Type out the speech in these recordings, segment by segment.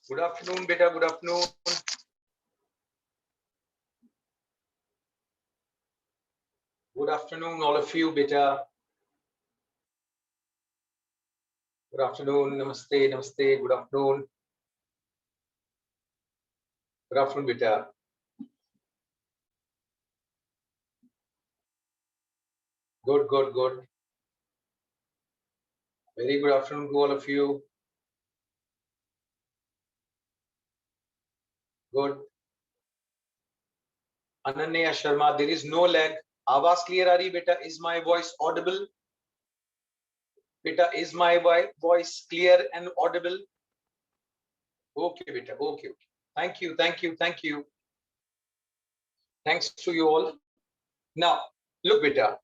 Good afternoon, beta. Good afternoon. Good afternoon, all of you, beta. Good afternoon. Namaste. Namaste. Good afternoon. Good afternoon, beta. Good, good, good. Very good afternoon to all of you. Good. Ananya Sharma, there is no lag. Awaaz clear aa rahi, beta? Is my voice audible? Beta, is my voice clear and audible? Okay, beta. Okay, okay. Thank you, thank you, thank you. Thanks to you all. Now, look, beta.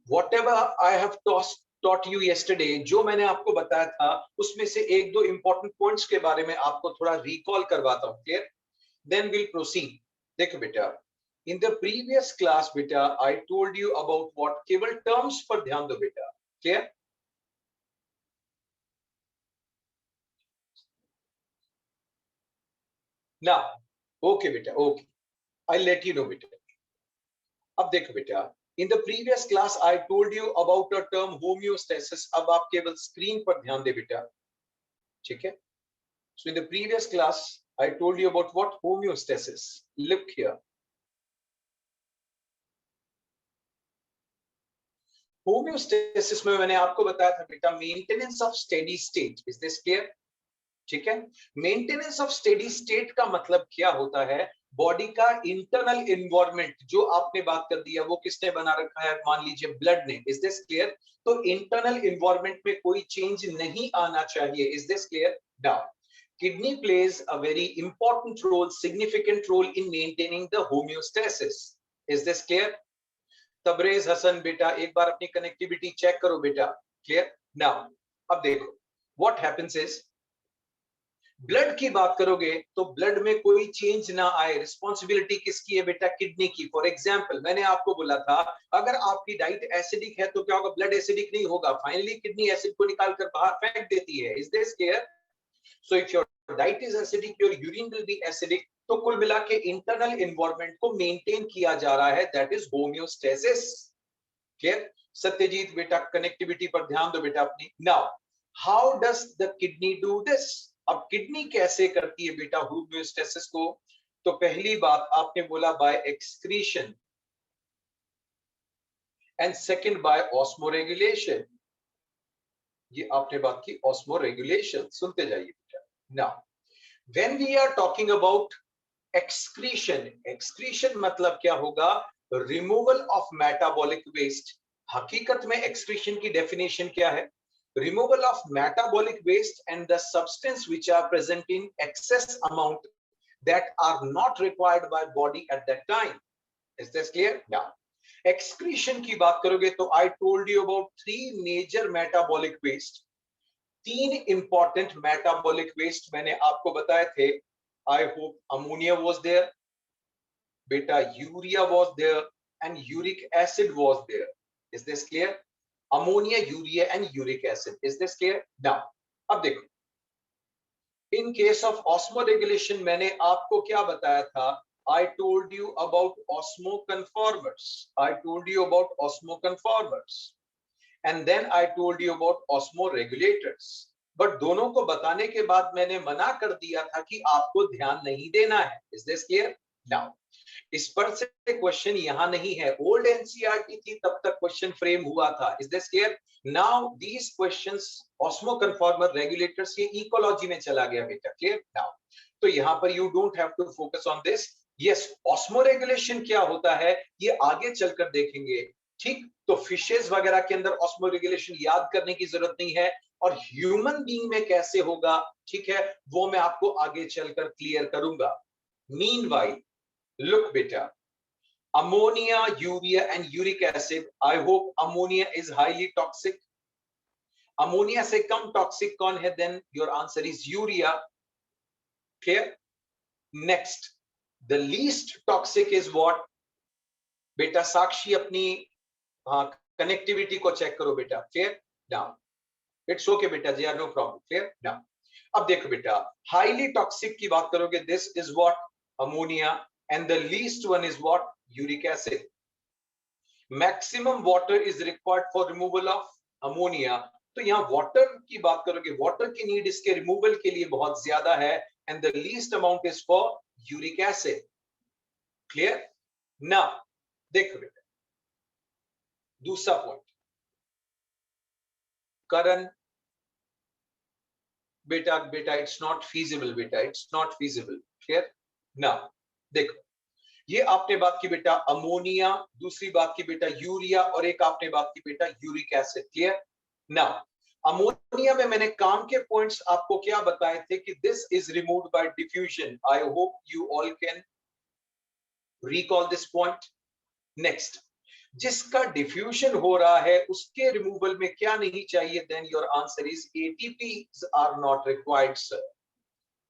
Whatever I have taught you yesterday, जो मैंने आपको बताया था, उसमें से एक दो important points के बारे में आपको थोड़ा recall करवाता हूँ, clear? Then we'll proceed. देखो बेटा, in the previous class, बेटा, I told you about what? केवल terms पर ध्यान दो बेटा, clear? Now, okay बेटा, okay. I'll let you know बेटा. अब देखो बेटा, in the previous class I told you about the term homeostasis. अब आप केवल screen पर ध्यान दे बेटा, ठीक है? So in the previous class I told you about what? Homeostasis. Look here. Homeostasis में मैंने आपको बताया था बेटा, maintenance of steady state. Is this clear? ठीक है? Maintenance of steady state का मतलब क्या होता है? बॉडी का इंटरनल इन्वायरमेंट जो आपने बात कर दिया, वो किसने बना रखा है? मान लीजिए ब्लड ने. Is this clear? तो इंटरनल इन्वायरमेंट में कोई चेंज नहीं आना चाहिए. Is this clear? Now kidney plays a very important role, significant role in maintaining the homeostasis. Is this clear? Tabrez Hasan बेटा, एक बार अपनी कनेक्टिविटी चेक करो बेटा. क्लियर? नाउ अब देखो, व्हाट हैपेंस इज, ब्लड की बात करोगे तो ब्लड में कोई चेंज ना आए, रिस्पॉन्सिबिलिटी किसकी है बेटा? किडनी की. फॉर एग्जांपल मैंने आपको बोला था, अगर आपकी डाइट एसिडिक है तो क्या होगा? ब्लड एसिडिक नहीं होगा, फाइनली किडनी एसिड को निकालकर बाहर फेंक देती है. Is this clear? So if your diet is acidic, your urine will be acidic. तो कुल मिला के इंटरनल एनवायरनमेंट को मेंटेन किया जा रहा है, that is homeostasis. Clear? Satyajit बेटा, कनेक्टिविटी पर ध्यान दो बेटा अपनी. Now how does the kidney do this? अब किडनी कैसे करती है बेटा होम्योस्टेसिस को? तो पहली बात आपने बोला by excretion, and second by osmoregulation. ये आपने बात की ऑस्मोरेगुलेशन. सुनते जाइए बेटा. Now when we are talking about excretion, excretion मतलब क्या होगा? Removal of metabolic waste. हकीकत में एक्सक्रीशन की डेफिनेशन क्या है? Removal of metabolic waste and the substance which are present in excess amount that are not required by body at that time. Is this clear? Now, excretion की बात करोगे तो I told you about three major metabolic waste. तीन important metabolic waste मैंने आपको बताए थे. I hope ammonia was there, beta urea was there, and uric acid was there. Is this clear? Ammonia, urea and uric acid. Is this clear? Now, अब देखो, in case of osmoregulation मैंने आपको क्या बताया था? I told you about osmoconformers. I told you about osmoconformers. And then I told you about osmoregulators. But दोनों को बताने के बाद मैंने मना कर दिया था कि आपको ध्यान नहीं देना है. Is this clear? Now, इस पर से क्वेश्चन यहां नहीं है. ओल्ड एनसीईआरटी थी तब तक क्वेश्चन फ्रेम हुआ था. Is this clear? Now these questions osmoconformer regulators के इकोलॉजी में चला गया बेटा. क्लियर? नाउ तो यहां पर you don't have to focus on this. Yes, osmoregulation क्या होता है ये आगे चलकर देखेंगे. ठीक, तो फिशेस वगैरह के अंदर ऑस्मो रेगुलेशन याद करने की जरूरत नहीं है, और ह्यूमन बीइंग में कैसे होगा, ठीक है, वो मैं आपको आगे चलकर क्लियर करूंगा. Meanwhile, look beta, ammonia, urea and uric acid. I hope ammonia is highly toxic. Ammonia से कम toxic कौन है? Then your answer is urea. Clear? Next, the least toxic is what? बेटा साक्षी अपनी कनेक्टिविटी को चेक करो बेटा. Clear? Now it's okay बेटा, there are no problem. Clear? Now अब देखो बेटा, हाईली टॉक्सिक की बात करोगे, this is what, ammonia, and the least one is what, uric acid. Maximum water is required for removal of ammonia, तो यहां water की बात करोगे, वाटर की नीड इसके रिमूवल के लिए बहुत ज्यादा है, and the least amount is for uric acid. Clear? Now देखो बेटा, दूसरा पॉइंट, करण बेटा, इट्स नॉट फीजिबल, बेटा it's not feasible. Clear? Now देखो, ये आपने बात की बेटा अमोनिया, दूसरी बात की बेटा यूरिया, और एक आपने बात की बेटा uric acid. Clear? Now ammonia में मैंने काम के पॉइंट्स आपको क्या बताए थे कि this is removed by diffusion. I hope you all can recall this point. Next, जिसका डिफ्यूजन हो रहा है उसके रिमूवल में क्या नहीं चाहिए, then your answer is ATPs are not required sir.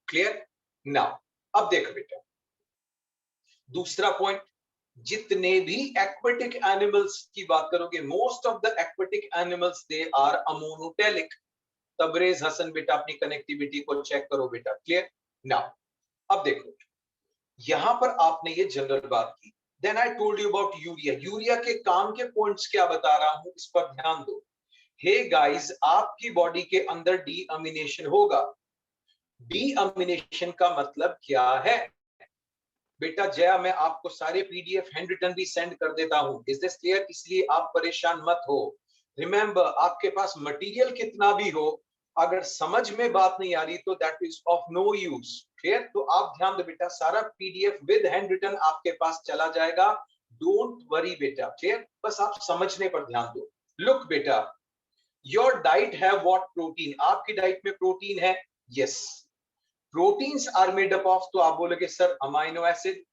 Clear? Now अब देखो बेटा, दूसरा पॉइंट, जितने भी एक्वेटिक एनिमल्स की बात करोगे, most of the aquatic animals they are ammonotelic. Tabrez Hasan बेटा अपनी कनेक्टिविटी को चेक करो बेटा। क्लियर? नाउ अब देखो, यहां पर आपने ये जनरल बात की, then I told you about urea. Urea के काम के पॉइंट्स क्या बता रहा हूं, इस पर ध्यान दो। हे गाइस, आपकी बॉडी के अंदर डीअमीनेशन होगा। डीअमीनेशन का मतलब क्या है बेटा? जया, मैं आपको सारे पीडीएफ हैंड रिटन भी सेंड कर देता हूं। Is this clear? इसलिए आप परेशान मत हो। रिमेंबर, आपके पास मटेरियल कितना भी हो, अगर समझ में बात नहीं आ रही तो that is of no use. Clear? तो आप ध्यान दो बेटा, सारा पीडीएफ विद हैंड रिटन आपके पास चला जाएगा। डोंट वरी बेटा। क्लियर? बस आप समझने पर ध्यान दो। लुक बेटा, योर डाइट है व्हाट, प्रोटीन। आपकी डाइट में प्रोटीन है, yes. Proteins are made up of, तो आप बोलोगे sir amino acid.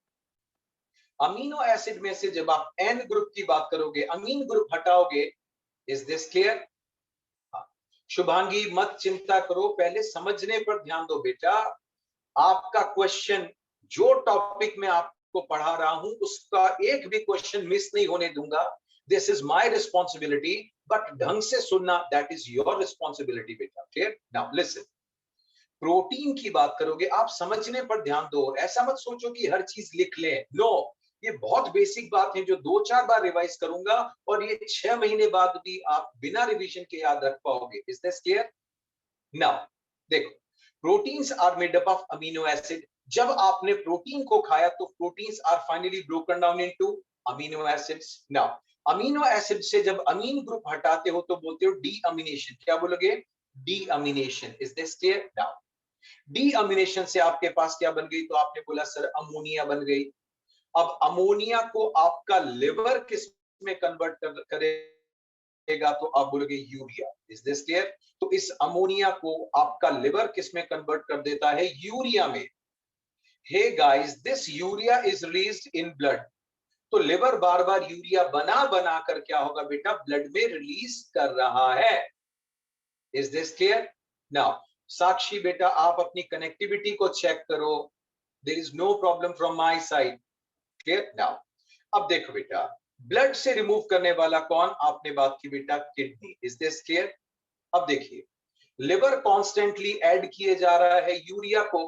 Amino acid में से जब आप एन ग्रुप की बात करोगे, अमीन ग्रुप हटाओगे। Is this clear? शुभांगी मत चिंता करो, पहले समझने पर ध्यान दो बेटा। आपका क्वेश्चन, जो टॉपिक में आपको पढ़ा रहा हूं उसका एक भी क्वेश्चन मिस नहीं होने दूंगा। This is my responsibility, but ढंग से सुनना, दैट इज योर रिस्पॉन्सिबिलिटी बेटा। क्लियर? नाउ लिसन, प्रोटीन की बात करोगे, आप समझने पर ध्यान दो। ऐसा मत सोचो कि हर चीज लिख लें, नो। ये बहुत बेसिक बात है जो 2-4 बार रिवाइज करूंगा, और ये 6 महीने बाद भी आप बिना रिवीजन के याद रख पाओगे। Is this clear? नाउ देखो, proteins are made up of amino acid. जब आपने प्रोटीन को खाया तो proteins are finally broken down into amino acids. Now amino acid से जब अमीन ग्रुप हटाते हो तो बोलते हो डीअमीनेशन। क्या बोलोगे? Deamination. Is this clear? Now deamination से आपके पास क्या बन गई, तो आपने बोला सर अमोनिया बन गई। अब अमोनिया को आपका लिवर किस में कन्वर्ट करेगा, तो आप बोलोगे यूरिया। Is this clear? तो इस अमोनिया को आपका लिवर किस में कन्वर्ट कर देता है, यूरिया में। Hey guys, this urea is released in blood. तो लिवर बार बार यूरिया बना बना कर क्या होगा बेटा, ब्लड में रिलीज कर रहा है। Is this clear? Now Sakshi बेटा, आप अपनी कनेक्टिविटी को चेक करो। There is no problem from my side. Clear? Now अब देखो बेटा, ब्लड से रिमूव करने वाला कौन, आपने बात की बेटा किडनी। Is this clear? अब देखिए, लिवर कॉन्स्टेंटली ऐड किए जा रहा है यूरिया को।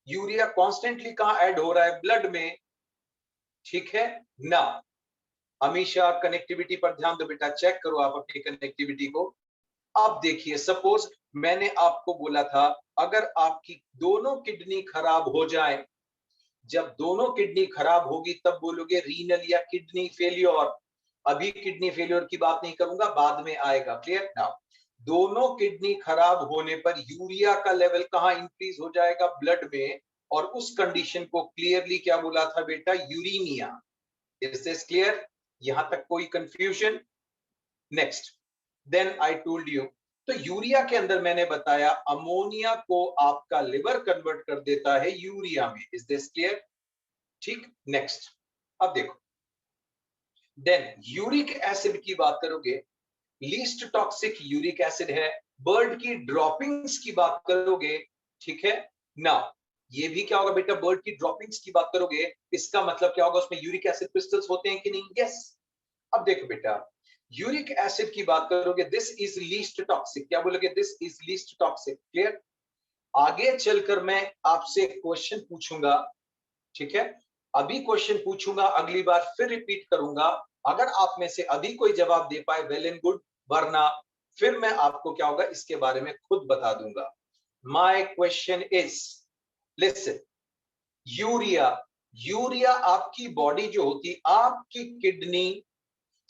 यूरिया कॉन्स्टेंटली कहां ऐड हो रहा है, ब्लड में। ठीक है ना? हमेशा कनेक्टिविटी पर ध्यान दो बेटा, चेक करो आप अपनी कनेक्टिविटी को। अब देखिए, सपोज मैंने आपको बोला था अगर आपकी दोनों किडनी खराब हो जाए, जब दोनों किडनी खराब होगी तब बोलोगे रीनल या किडनी फेलियर। अभी किडनी फेलियर की बात नहीं करूंगा, बाद में आएगा। क्लियर? नाउ दोनों किडनी खराब होने पर यूरिया का लेवल कहां इंक्रीज हो जाएगा, ब्लड में, और उस कंडीशन को क्लियरली क्या बोला था बेटा, यूरीमिया। Is this clear? यहां तक कोई confusion? Next, then I told you, तो यूरिया के अंदर मैंने बताया अमोनिया को आपका लिवर कन्वर्ट कर देता है यूरिया में। Is this clear? ठीक। नेक्स्ट, अब देखो, देन यूरिक एसिड की बात करोगे, लीस्ट टॉक्सिक यूरिक एसिड है। बर्ड की ड्रॉपिंग्स की बात करोगे, ठीक है ना, ये भी क्या होगा बेटा, बर्ड की ड्रॉपिंग्स की बात करोगे, इसका मतलब क्या होगा, उसमें यूरिक एसिड क्रिस्टल्स होते हैं कि नहीं, यस। अब देखो बेटा, यूरिक एसिड की बात करोगे, दिस इज लीस्ट टॉक्सिक। क्या बोलोगे, this is least toxic. Clear? आगे चलकर मैं आपसे क्वेश्चन पूछूंगा, ठीक है? अभी क्वेश्चन पूछूंगा, अगली बार फिर रिपीट करूंगा। अगर आप में से अभी कोई जवाब दे पाए वेल एंड गुड, वरना फिर मैं आपको क्या होगा इसके बारे में खुद बता दूंगा। My question is, listen, urea, urea आपकी बॉडी जो होती, आपकी किडनी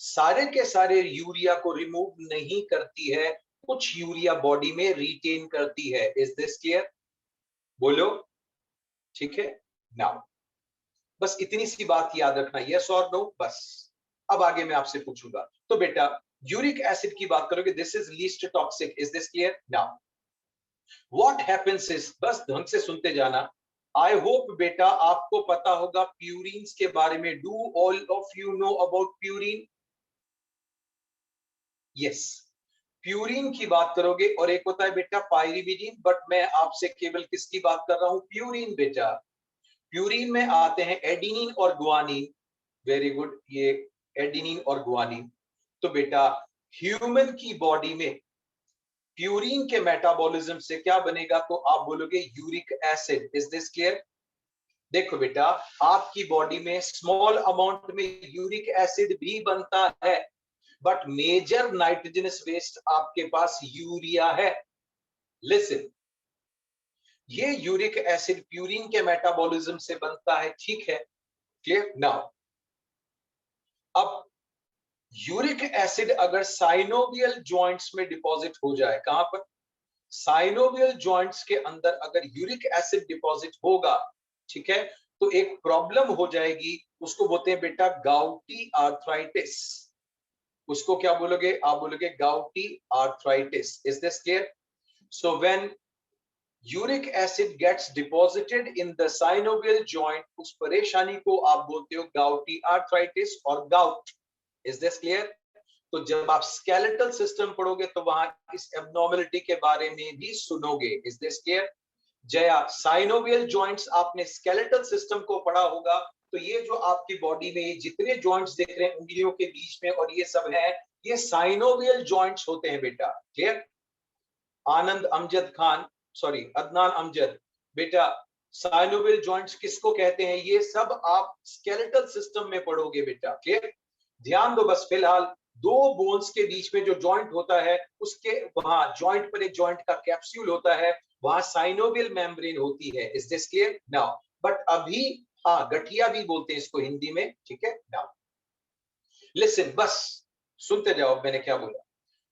सारे के सारे यूरिया को रिमूव नहीं करती है, कुछ यूरिया बॉडी में रिटेन करती है। Is this clear? बोलो, ठीक है? नाउ बस इतनी सी बात याद रखना, यस और नो, बस। अब आगे मैं आपसे पूछूंगा। तो बेटा यूरिक एसिड की बात करोगे, this is least toxic. Is this clear? Now what happens is, बस ढंग से सुनते जाना। आई होप बेटा आपको पता होगा प्यूरिन्स के बारे में। Do all of you know about purine? Yes, purine की बात करोगे, और एक होता है बेटा पायरिमिडीन, बट मैं आपसे केवल किसकी बात कर रहा हूं? प्यूरिन बेटा। प्यूरिन में आते हैं एडिनिन और गुआनिन। वेरी गुड, ये एडिनिन और गुआनिन। तो बेटा ह्यूमन की बॉडी में प्यूरिन के मेटाबॉलिज्म से क्या बनेगा? तो आप बोलोगे uric acid. Is this clear? देखो बेटा, आपकी बॉडी में स्मॉल अमाउंट में यूरिक एसिड भी बनता है, बट मेजर नाइट्रोजनस वेस्ट आपके पास यूरिया है। लिसन, ये यूरिक एसिड प्यूरिन के मेटाबॉलिज्म से बनता है, ठीक है? क्लियर? नाउ अब यूरिक एसिड अगर साइनोवियल जॉइंट्स में डिपॉजिट हो जाए, कहां पर? साइनोवियल जॉइंट्स के अंदर अगर यूरिक एसिड डिपॉजिट होगा, ठीक है, तो एक प्रॉब्लम हो जाएगी, उसको बोलते हैं बेटा गाउटी आर्थराइटिस। उसको क्या बोलोगे? आप बोलोगे gouty arthritis. Is this clear? So when uric acid gets deposited in the synovial joint, उस परेशानी को आप बोलते हो गाउटी आर्थराइटिस और गाउट। Is this clear? तो जब आप स्केलेटल सिस्टम पढ़ोगे तो वहां इस एब्नॉर्मलिटी के बारे में भी सुनोगे। Is this clear? Jaya, synovial joints आपने स्केलेटल सिस्टम को पढ़ा होगा, तो ये जो आपकी बॉडी में ये जितने जॉइंट्स दिख रहे हैं उंगलियों के बीच में और ये सब है, ये साइनोवियल जॉइंट्स होते हैं बेटा। क्लियर? आनंद अमजद खान, सॉरी अदनान अमजद, बेटा साइनोवियल जॉइंट्स किसको कहते हैं? ये सब आप स्केलेटल सिस्टम में पढ़ोगे बेटा। क्लियर? ध्यान दो बस, फिलहाल दो बोन्स के बीच में जो जॉइंट होता है, उसके वहां जॉइंट पर एक जॉइंट का कैप्सूल होता है, वहां साइनोवियल मेम्ब्रेन होती है। Is this clear? Now but अभी हाँ, गठिया भी बोलते हैं इसको हिंदी में, ठीक है? नाउ लिसन, बस सुनते जाओ मैंने क्या बोला।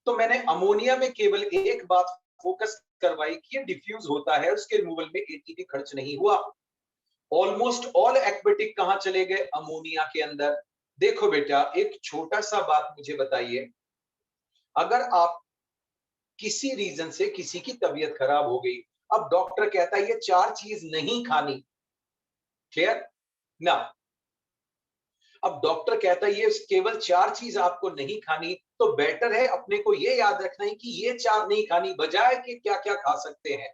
तो मैंने अमोनिया में केवल एक बात फोकस करवाई कि ये डिफ्यूज होता है, उसके रिमूवल में एटीपी खर्च नहीं हुआ। ऑलमोस्ट ऑल एक्वेटिक कहां चले गए? अमोनिया के अंदर। देखो बेटा, एक छोटा सा बात मुझे बताइए, अगर आप किसी रीजन से किसी की तबीयत खराब हो गई, अब डॉक्टर कहता है ये 4 चीज नहीं खानी। क्लियर? ना, अब डॉक्टर कहता है ये केवल 4 चीज आपको नहीं खानी, तो बेटर है अपने को ये याद रखना है कि ये 4 नहीं खानी, बजाय कि क्या क्या खा सकते हैं।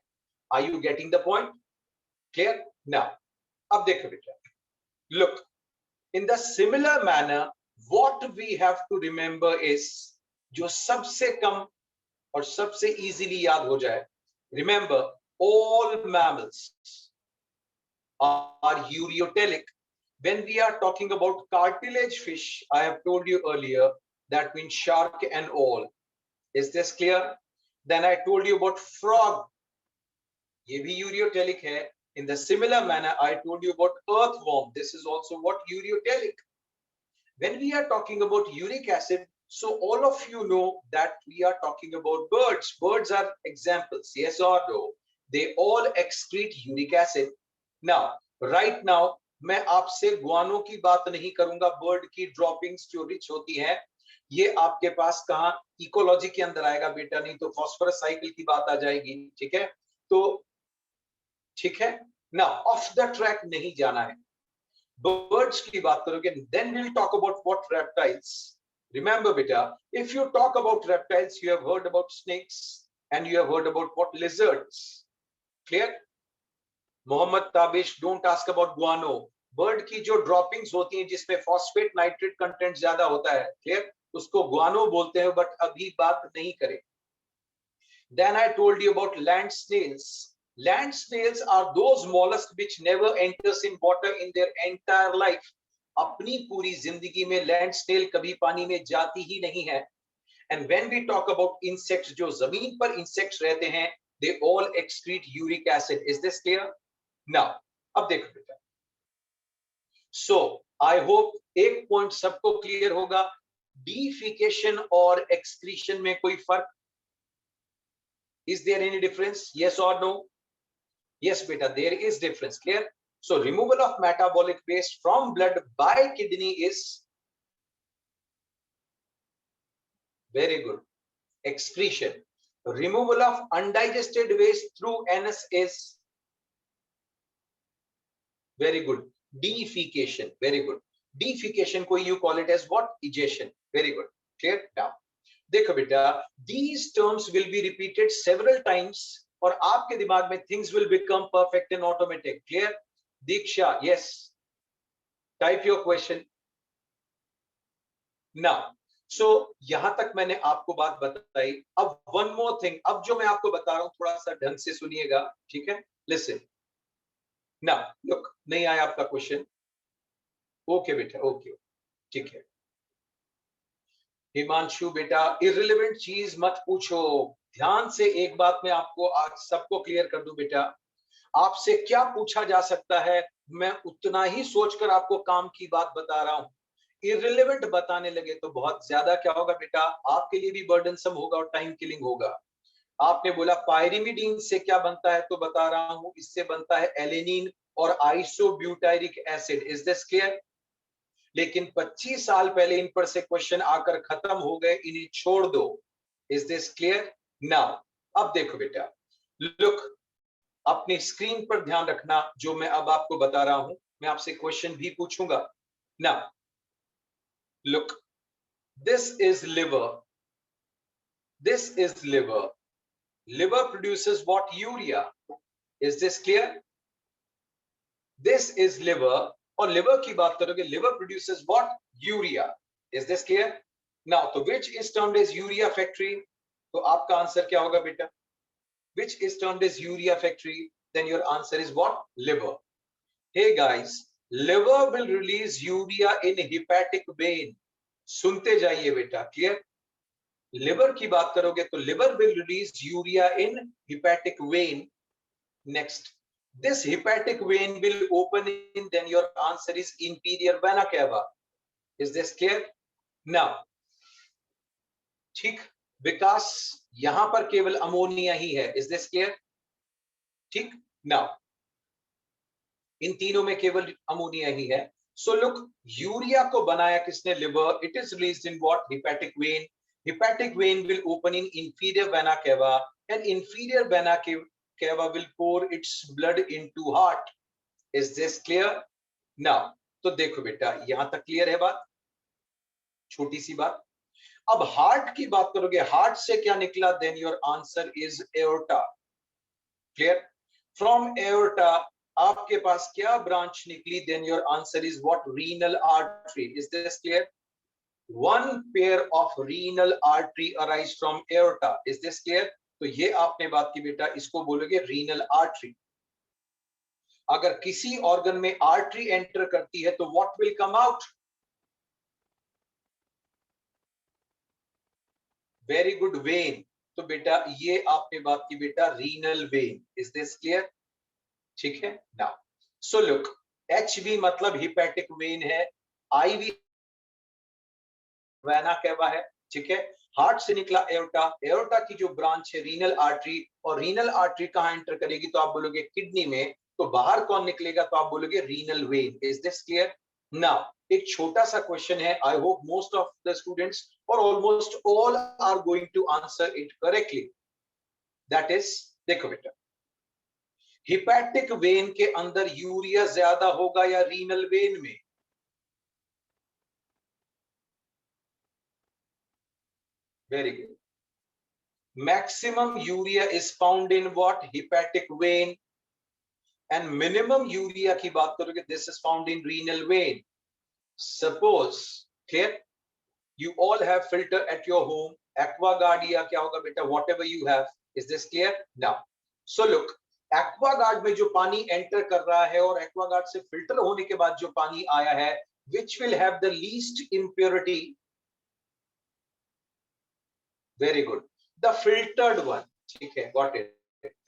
Are you getting the point? Clear? ना, अब देखो बेटा, look, in the similar manner what we have to remember is, जो सबसे कम और सबसे इजीली याद हो जाए, remember all mammals are ureotelic. When we are talking about cartilage fish, I have told you earlier, that means shark and all. Is this clear? Then I told you about frog, ये भी ureotelic है. In the similar manner, I told you about earthworm. This is also what? Ureotelic. When we are talking about uric acid, so all of you know that we are talking about birds. Birds are examples, yes or no? They all excrete uric acid. Now, right now, मैं आपसे गुआनो की बात नहीं करूंगा, bird की droppings जो rich होती हैं, ये आपके पास कहां? इकोलॉजी के अंदर आएगा बेटा, नहीं तो फॉस्फोरस साइकिल की बात आ जाएगी, ठीक है? तो ठीक है ना, ऑफ द ट्रैक नहीं जाना है। birds की बात करोगे, then we'll talk about what reptiles. Remember beta, if you talk about reptiles, you have heard about snakes and you have heard about what? Lizards. Clear? Mohammad Tabish, don't ask about guano. Bird की जो droppings होती हैं जिसमें phosphate nitrate content ज्यादा होता है, clear, उसको गुआनो बोलते हैं, बट अभी बात नहीं करें. Then I told you about land snails. Land snails are those mollusks which never enters in water in their entire life. अपनी पूरी जिंदगी में लैंड स्नेल कभी पानी में जाती ही नहीं है. And when we talk about insects, जो जमीन पर insects रहते हैं, they all excrete uric acid. Is this clear? Now, अब देखो बेटा. So, I hope एक पॉइंट सबको क्लियर होगा. Defecation और excretion में कोई फर्क? Is there any difference? Yes or no? Yes, beta, there is difference. Clear? So, removal of metabolic waste from blood by kidney is very good. Excretion. Removal of undigested waste through anus is very good. Defecation. Very good. Defecation को you call it as what? Egestion. Very good. Clear? Now, देखो बेटा, these terms will be repeated several times और आपके दिमाग में things will become perfect and automatic. Clear? Diksha, yes. Type your question. Now, so यहां तक मैंने आपको बात बताई. अब one more thing. अब जो मैं आपको बता रहा हूं थोड़ा सा ढंग से सुनिएगा. ठीक है? Listen. Now, look, नहीं आया आपका क्वेश्चन. ओके बेटा, ओके, ठीक है. हिमांशु बेटा, इररिलेवेंट चीज मत पूछो. ध्यान से एक बात मैं आपको आज सबको क्लियर कर दूं बेटा. आपसे क्या पूछा जा सकता है, मैं उतना ही सोचकर आपको काम की बात बता रहा हूं. इररिलेवेंट बताने लगे तो बहुत ज्यादा क्या होगा बेटा, आपके लिए भी बर्डनसम होगा और टाइम किलिंग होगा. आपने बोला पायरिमिडीन से क्या बनता है, तो बता रहा हूं इससे बनता है एलेनिन और आइसोब्यूटायरिक एसिड. Is this clear? लेकिन 25 साल पहले इन पर से क्वेश्चन आकर खत्म हो गए, इन्हें छोड़ दो. Is this clear? नाउ अब देखो बेटा, लुक, अपनी स्क्रीन पर ध्यान रखना. जो मैं अब आपको बता रहा हूं, मैं आपसे क्वेश्चन भी पूछूंगा. Now look, this is liver. This is liver. Liver produces what? Urea. Is this clear? This is liver. और लिवर की बात करोगे, liver produces what? Urea. Is this clear? Now तो which is termed as urea factory? तो आपका answer क्या होगा बेटा? Which is termed as urea factory? Then your answer is what? Liver. Hey guys, liver will release urea in hepatic vein. सुनते जाइए बेटा. Clear? Liver की बात करोगे तो liver will release urea in hepatic when. Next, this hepatic vein will open in, then your answer is inferior vena cava. Is this clear? Now, ठीक, विकास, यहां पर केवल अमोनिया ही है. Is this clear? ठीक. Now, इन तीनों में केवल अमोनिया ही है. So look, यूरिया को बनाया किसने? Liver. It is released in what? Hepatic vein. Hepatic vein will open in inferior vena cava, and inferior vena cava will pour its blood into heart. Is this clear? Now, तो देखो बेटा, यहां तक clear है बात. छोटी सी बात. अब हार्ट की बात करोगे, हार्ट से क्या निकला? Then your answer is aorta. Clear? From aorta आपके पास क्या ब्रांच निकली? Then your answer is what? Renal artery. Is this clear? One pair of renal artery arise from aorta. Is this clear? तो ये आपने बात की बेटा, इसको बोलोगे रीनल आर्टरी. अगर किसी ऑर्गन में आर्टरी एंटर करती है तो what will come out? Very good, when. तो बेटा ये आपने बात की बेटा, renal vein. Is this clear? ठीक है. नाउ सो लुक, HV मतलब हिपैटिक वेन है, IV वेना कैवा है. ठीक है. हार्ट से निकला एओर्टा. एओर्टा की जो ब्रांच है रीनल आर्टरी, और रीनल आर्टरी कहां एंटर करेगी? तो आप बोलोगे किडनी में. तो बाहर कौन निकलेगा? तो आप बोलोगे renal vein. Is this clear? Now एक छोटा सा क्वेश्चन है. I hope most of the students और almost all are going to answer it correctly. That is, देखो बेटा, हिपैटिक वेन के अंदर यूरिया ज्यादा होगा या रीनल वेन में? Very good. Maximum urea is found in what? Hepatic vein. And minimum urea की बात करोगे, this is found in renal vein. Suppose, clear? You all have filter at your home. Aquaguard या क्या होगा बेटा? Whatever you have. Is this clear? Now, so look, Aquaguard में जो पानी एंटर कर रहा है और एक्वागार्ड से फिल्टर होने के बाद जो पानी आया है, which will have the least impurity? Very good. The filtered one. ठीक है, got it.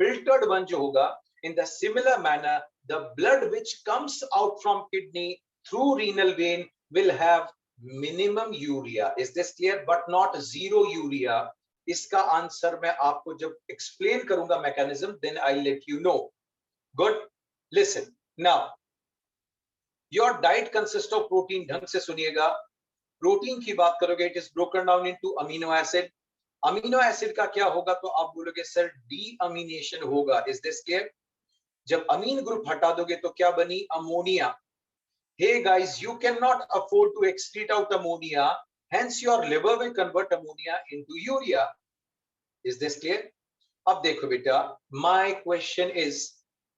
Filtered one जो होगा, in the similar manner, the blood which comes out from kidney through renal vein will have minimum urea. Is this clear? But not zero urea. इसका answer मैं आपको जब explain करूंगा mechanism, then I'll let you know. Good. Listen. Now, your diet consists of protein. ढंग से सुनिएगा. Protein की बात करोगे, it is broken down into amino acid. Amino acid का क्या होगा तो आप बोलोगे सर डीअमीनेशन होगा. Is this clear? जब अमीन ग्रुप हटा दोगे तो क्या बनी? Ammonia. Hey guys, you can not afford to excrete out ammonia, hence your liver will convert ammonia into urea. Is this clear? अब देखो बेटा, my question is,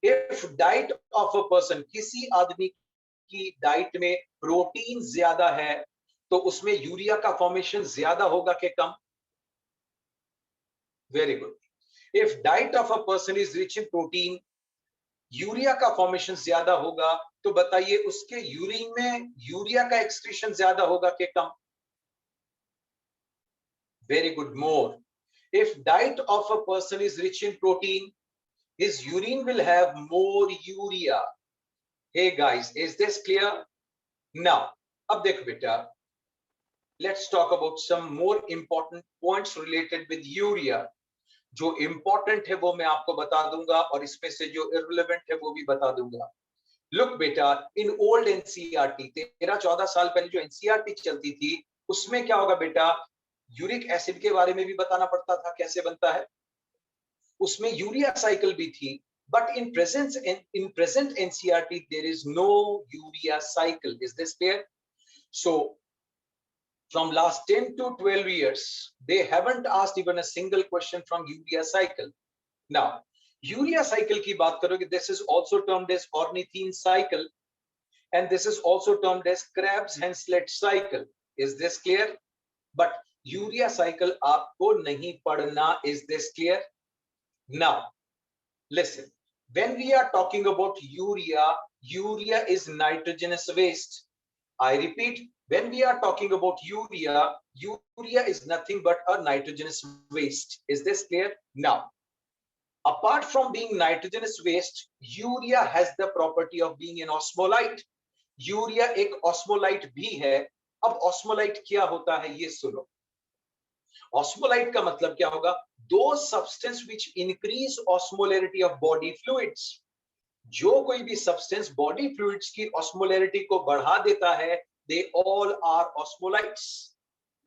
if diet of a person, किसी आदमी की डाइट में protein ज्यादा है तो उसमें यूरिया का फॉर्मेशन ज्यादा होगा कि कम? Very good. If diet of a person is rich in protein, urea का फॉर्मेशन ज्यादा होगा, तो बताइए उसके यूरिन में यूरिया का एक्सक्रीशन ज्यादा होगा कि कम? Very good. More. If diet of a person is rich in protein, his urine will have more urea. Hey guys, is this clear? Now, अब देखो बेटा, let's talk about some more important points related with urea. जो important है वो मैं आपको बता दूंगा और इसमें से जो इररिलेवेंट है वो भी बता दूंगा. लुक बेटा, इन ओल्ड एनसीईआरटी 13-14 साल पहले जो एनसीईआरटी चलती थी, उसमें क्या होगा बेटा, यूरिक एसिड के बारे में भी बताना पड़ता था कैसे बनता है. उसमें यूरिया साइकिल भी थी, but in present NCERT there is no urea cycle. Is this clear? So from last 10 to 12 years, they haven't asked even a single question from urea cycle. Now, urea cycle की बात करोगे, this is also termed as ornithine cycle, and this is also termed as Krebs-Henselt cycle. Is this clear? But urea cycle आपको नहीं पढ़ना. Is this clear? Now, listen. When we are talking about urea, urea is nitrogenous waste. I repeat, when we are talking about urea, urea is nothing but a nitrogenous waste. Is this clear? Now, apart from being nitrogenous waste, urea has the property of being an osmolyte. Urea एक osmolyte भी है. अब osmolyte क्या होता है ये सुनो. Osmolyte का मतलब क्या होगा? Those substances which increase osmolarity of body fluids. जो कोई भी सब्सटेंस बॉडी फ्लूइड्स की ऑस्मोलैरिटी को बढ़ा देता है, they all are osmolytes.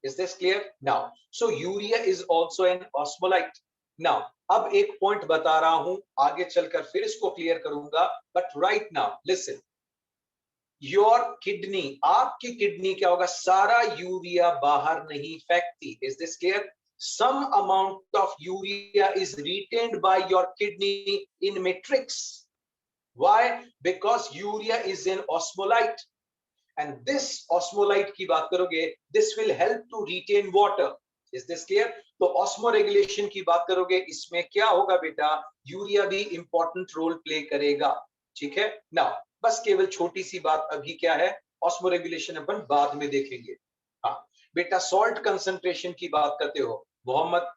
Is this clear? Now, so urea is also an osmolyte. Now, अब एक पॉइंट बता रहा हूं, आगे चलकर फिर इसको क्लियर करूंगा, but right now listen. Your kidney, आपकी किडनी क्या होगा? सारा यूरिया बाहर नहीं फेंकती. Is this clear? Some amount of urea is retained by your kidney in matrix. Why? Because urea is an osmolyte, and this osmolyte की बात करोगे, this will help to retain water. Is this clear? तो osmoregulation की बात करोगे, इसमें क्या होगा बेटा? यूरिया भी important role play करेगा. ठीक है? Now, बस केवल छोटी सी बात अभी क्या है, osmoregulation अपन बाद में देखेंगे. हाँ बेटा, salt concentration की बात करते हो, मोहम्मद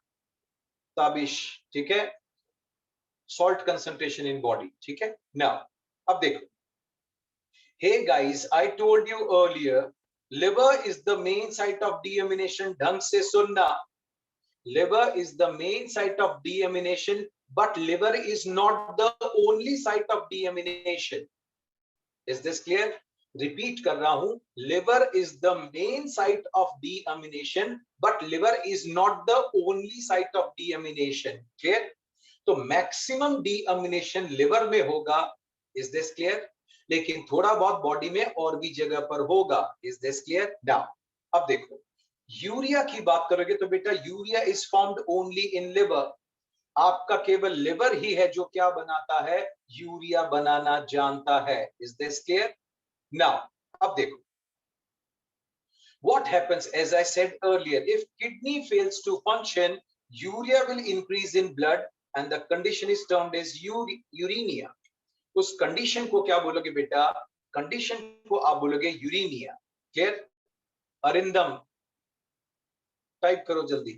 ताबिश, ठीक है? Salt concentration in body. ठीक है? Now, अब देखो. Hey guys, I told you earlier, liver is the main site of deamination. ढंग से सुनना. Liver is the main site of deamination, but liver is not the only site of deamination. Is this clear? Repeat कर रहा हूं. Liver is the main site of deamination, but liver is not the only site of deamination. Clear? तो maximum डीअमीनेशन liver में होगा. Is this clear? लेकिन थोड़ा बहुत body में और भी जगह पर होगा. Is this clear? नाउ, अब देखो, यूरिया की बात करोगे तो बेटा urea is formed only in liver. आपका केवल लिवर ही है जो क्या बनाता है? यूरिया बनाना जानता है. Is this clear? नाउ, अब देखो, what happens, as I said earlier, if kidney fails to function, urea will increase in blood and the condition is termed as uremia. उस कंडीशन को क्या बोलोगे बेटा? कंडीशन को आप बोलोगे यूरेनिया. क्लियर? अरिंदम टाइप करो जल्दी.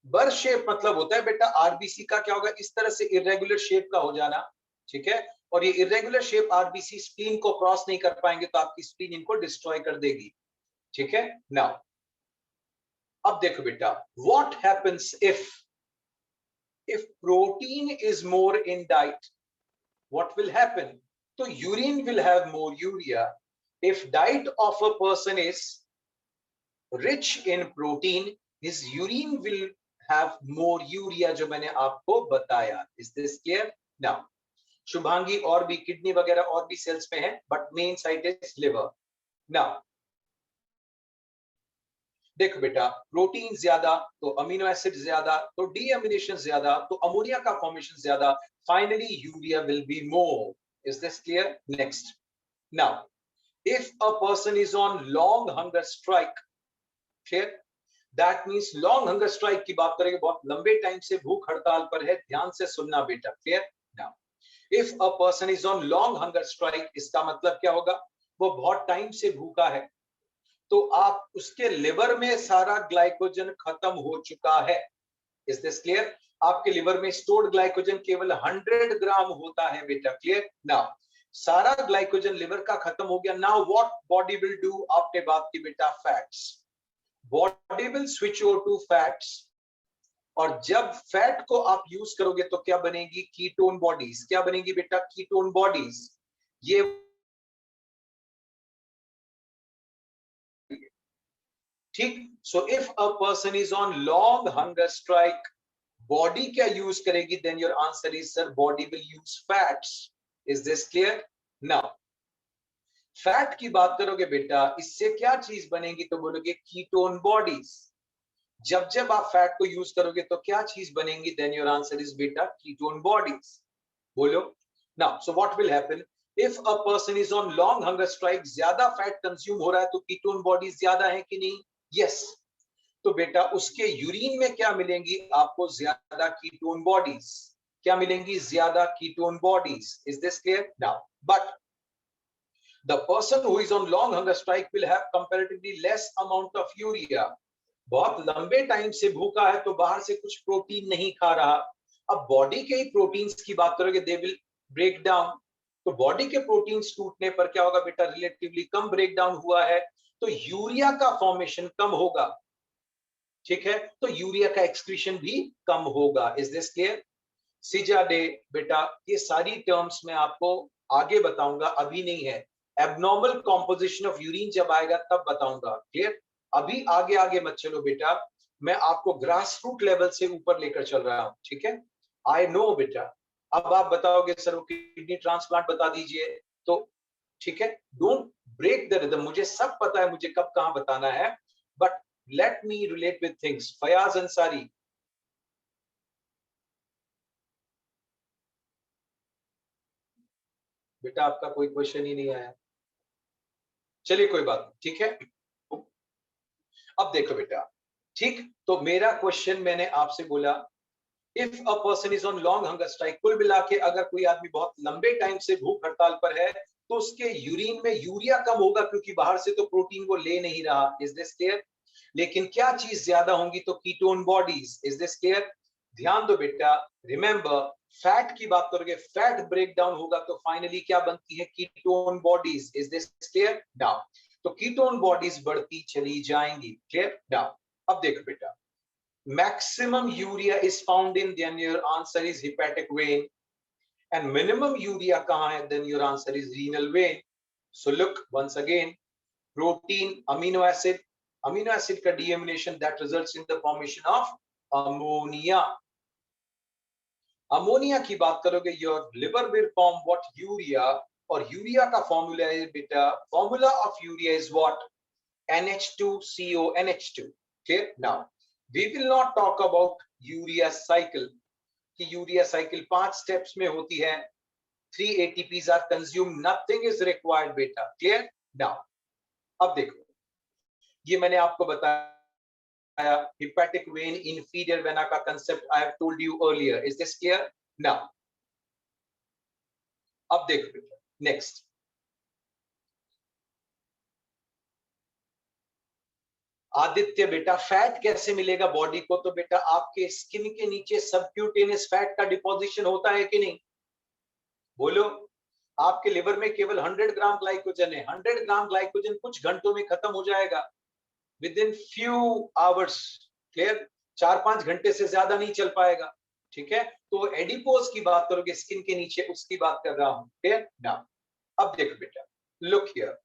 बर शेप मतलब होता है बेटा आरबीसी का क्या होगा? इस तरह से इरेगुलर शेप का हो जाना. ठीक है? और ये इरेगुलर शेप आरबीसी स्प्लीन को क्रॉस नहीं कर पाएंगे तो आपकी स्प्लीन इनको डिस्ट्रॉय कर देगी. ठीक है? नाउ अब देखो बेटा, what happens if protein is more in diet, what will happen? So urine will have more urea. If diet of a person is rich in protein, his urine will have more urea, जो मैंने आपको बताया. Is this clear? Now Shubhangi और भी kidney वगैरह और भी sales में है, but main site is liver. Now देखो बेटा, प्रोटीन ज्यादा तो अमीनो एसिड ज्यादा तो डीएमिनेशन ज्यादा तो अमोनिया का फॉर्मेशन ज्यादा. Finally urea will be more. Is this clear? Next. Now if a person is on long hunger strike, clear? That means long hunger strike की बात करेंगे, बहुत लंबे टाइम से भूख हड़ताल पर है. ध्यान से सुनना बेटा. Clear? Now if a person is on long hunger strike, इसका मतलब क्या होगा? वो बहुत टाइम से भूखा है, तो आप उसके लिवर में सारा ग्लाइकोजन खत्म हो चुका है. Is this clear? आपके लिवर में स्टोर्ड ग्लाइकोजन केवल 100 ग्राम होता है बेटा. क्लियर? नाउ सारा ग्लाइकोजन लिवर का खत्म हो गया. Now what body will do? आपने बात की बेटा fats. Body will switch over to fats, और जब फैट को आप यूज करोगे तो क्या बनेगी? Ketone bodies. क्या बनेगी बेटा? Ketone bodies. ये ठीक. So if a person is on long hunger strike, body क्या यूज करेगी? Then your answer is sir body will use fats. Is this clear? Now fat की बात करोगे बेटा, इससे क्या चीज बनेगी? तो बोलोगे कीटोन बॉडीज. जब जब आप फैट को यूज करोगे तो क्या चीज बनेंगी? देन योर आंसर इज बेटा कीटोन बॉडीज. बोलो. Now so what will happen if a person is on long hunger strike? ज्यादा फैट कंज्यूम हो रहा है तो कीटोन बॉडीज ज्यादा है कि नहीं? यस. तो बेटा उसके यूरिन में क्या मिलेंगी आपको? ज्यादा कीटोन बॉडीज. क्या मिलेंगी? ज्यादा ketone bodies. Is this clear? Now but the person who is on long hunger strike will have comparatively less amount of urea. बहुत लंबे टाइम से भूखा है तो बाहर से कुछ प्रोटीन नहीं खा रहा. अब बॉडी के ही प्रोटीन्स की बात करोगे, दे विल ब्रेक डाउन. तो बॉडी के प्रोटीन्स टूटने पर क्या होगा बेटा? रिलेटिवली कम ब्रेक डाउन हुआ है तो यूरिया का फॉर्मेशन कम होगा. ठीक है? तो यूरिया का एक्सक्रीशन भी कम होगा. Is this clear? सीजा डे बेटा, ये सारी टर्म्स मैं आपको आगे बताऊंगा, अभी नहीं है. एबनॉर्मल कॉम्पोजिशन ऑफ यूरिन जब आएगा तब बताऊंगा. क्लियर? अभी आगे आगे मत चलो बेटा, मैं आपको ग्रास रूट लेवल से ऊपर लेकर चल रहा हूं. ठीक है? आई नो बेटा. अब आप बताओगे सर किडनी ट्रांसप्लांट बता दीजिए, तो ठीक है, डोंट ब्रेक द रिदम. मुझे सब पता है मुझे कब कहां बताना है, but let me relate with things. Fayaz Ansari, बेटा आपका कोई क्वेश्चन ही नहीं आया. चलिए कोई बात नहीं. ठीक है? अब देखो बेटा, ठीक, तो मेरा क्वेश्चन मैंने आपसे बोला, if a person is on long hunger strike, कुल मिला के अगर कोई आदमी बहुत लंबे टाइम से भूख हड़ताल पर है तो उसके यूरिन में यूरिया कम होगा क्योंकि बाहर से तो प्रोटीन वो ले नहीं रहा. Is this clear? लेकिन क्या चीज ज्यादा होंगी? तो ketone bodies. Is this clear? ध्यान दो बेटा, रिमेंबर फैट की बात करोगे, फैट ब्रेक डाउन होगा तो फाइनली क्या बनती है? Ketone bodies. Is this clear? Now तो कीटोन बॉडीज बढ़ती चली जाएंगी. क्लियर? नाउ अब देखो बेटा, maximum urea is found in, then your answer is hepatic vein, and minimum urea kahan hai? Then your answer is renal vein. So look once again, protein, amino acid ka deamination that results in the formation of ammonia. Ammonia की बात करोगे, your liver will form what? Urea. और urea का formula है बेटा, formula of urea is what? NH2CO NH2. clear? Now we will not talk about urea cycle कि urea cycle 5 steps में होती है. 3 ATPs are consumed, nothing is required बेटा. Clear? Now अब देखो, ये मैंने आपको बताया बताया, hepatic vein, inferior vena का concept I have told you earlier. Is this clear? Now, अब देखो बेटा, next. आदित्य बेटा, फैट कैसे मिलेगा बॉडी को? तो बेटा आपके स्किन के नीचे सबक्यूटेनियस फैट का डिपोजिशन होता है कि नहीं? बोलो। आपके लिवर में केवल 100 ग्राम ग्लाइकोजन है। 100 ग्राम ग्लाइकोजन कुछ घंटों में खत्म हो जाएगा, with in few hours. Clear? 4-5 घंटे से ज्यादा नहीं चल पाएगा। ठीक है, तो एडिपोज की बात करोगे स्किन के नीचे, उसकी बात कर रहा हूं। क्लियर? नाउ अब देखो बेटा, look here,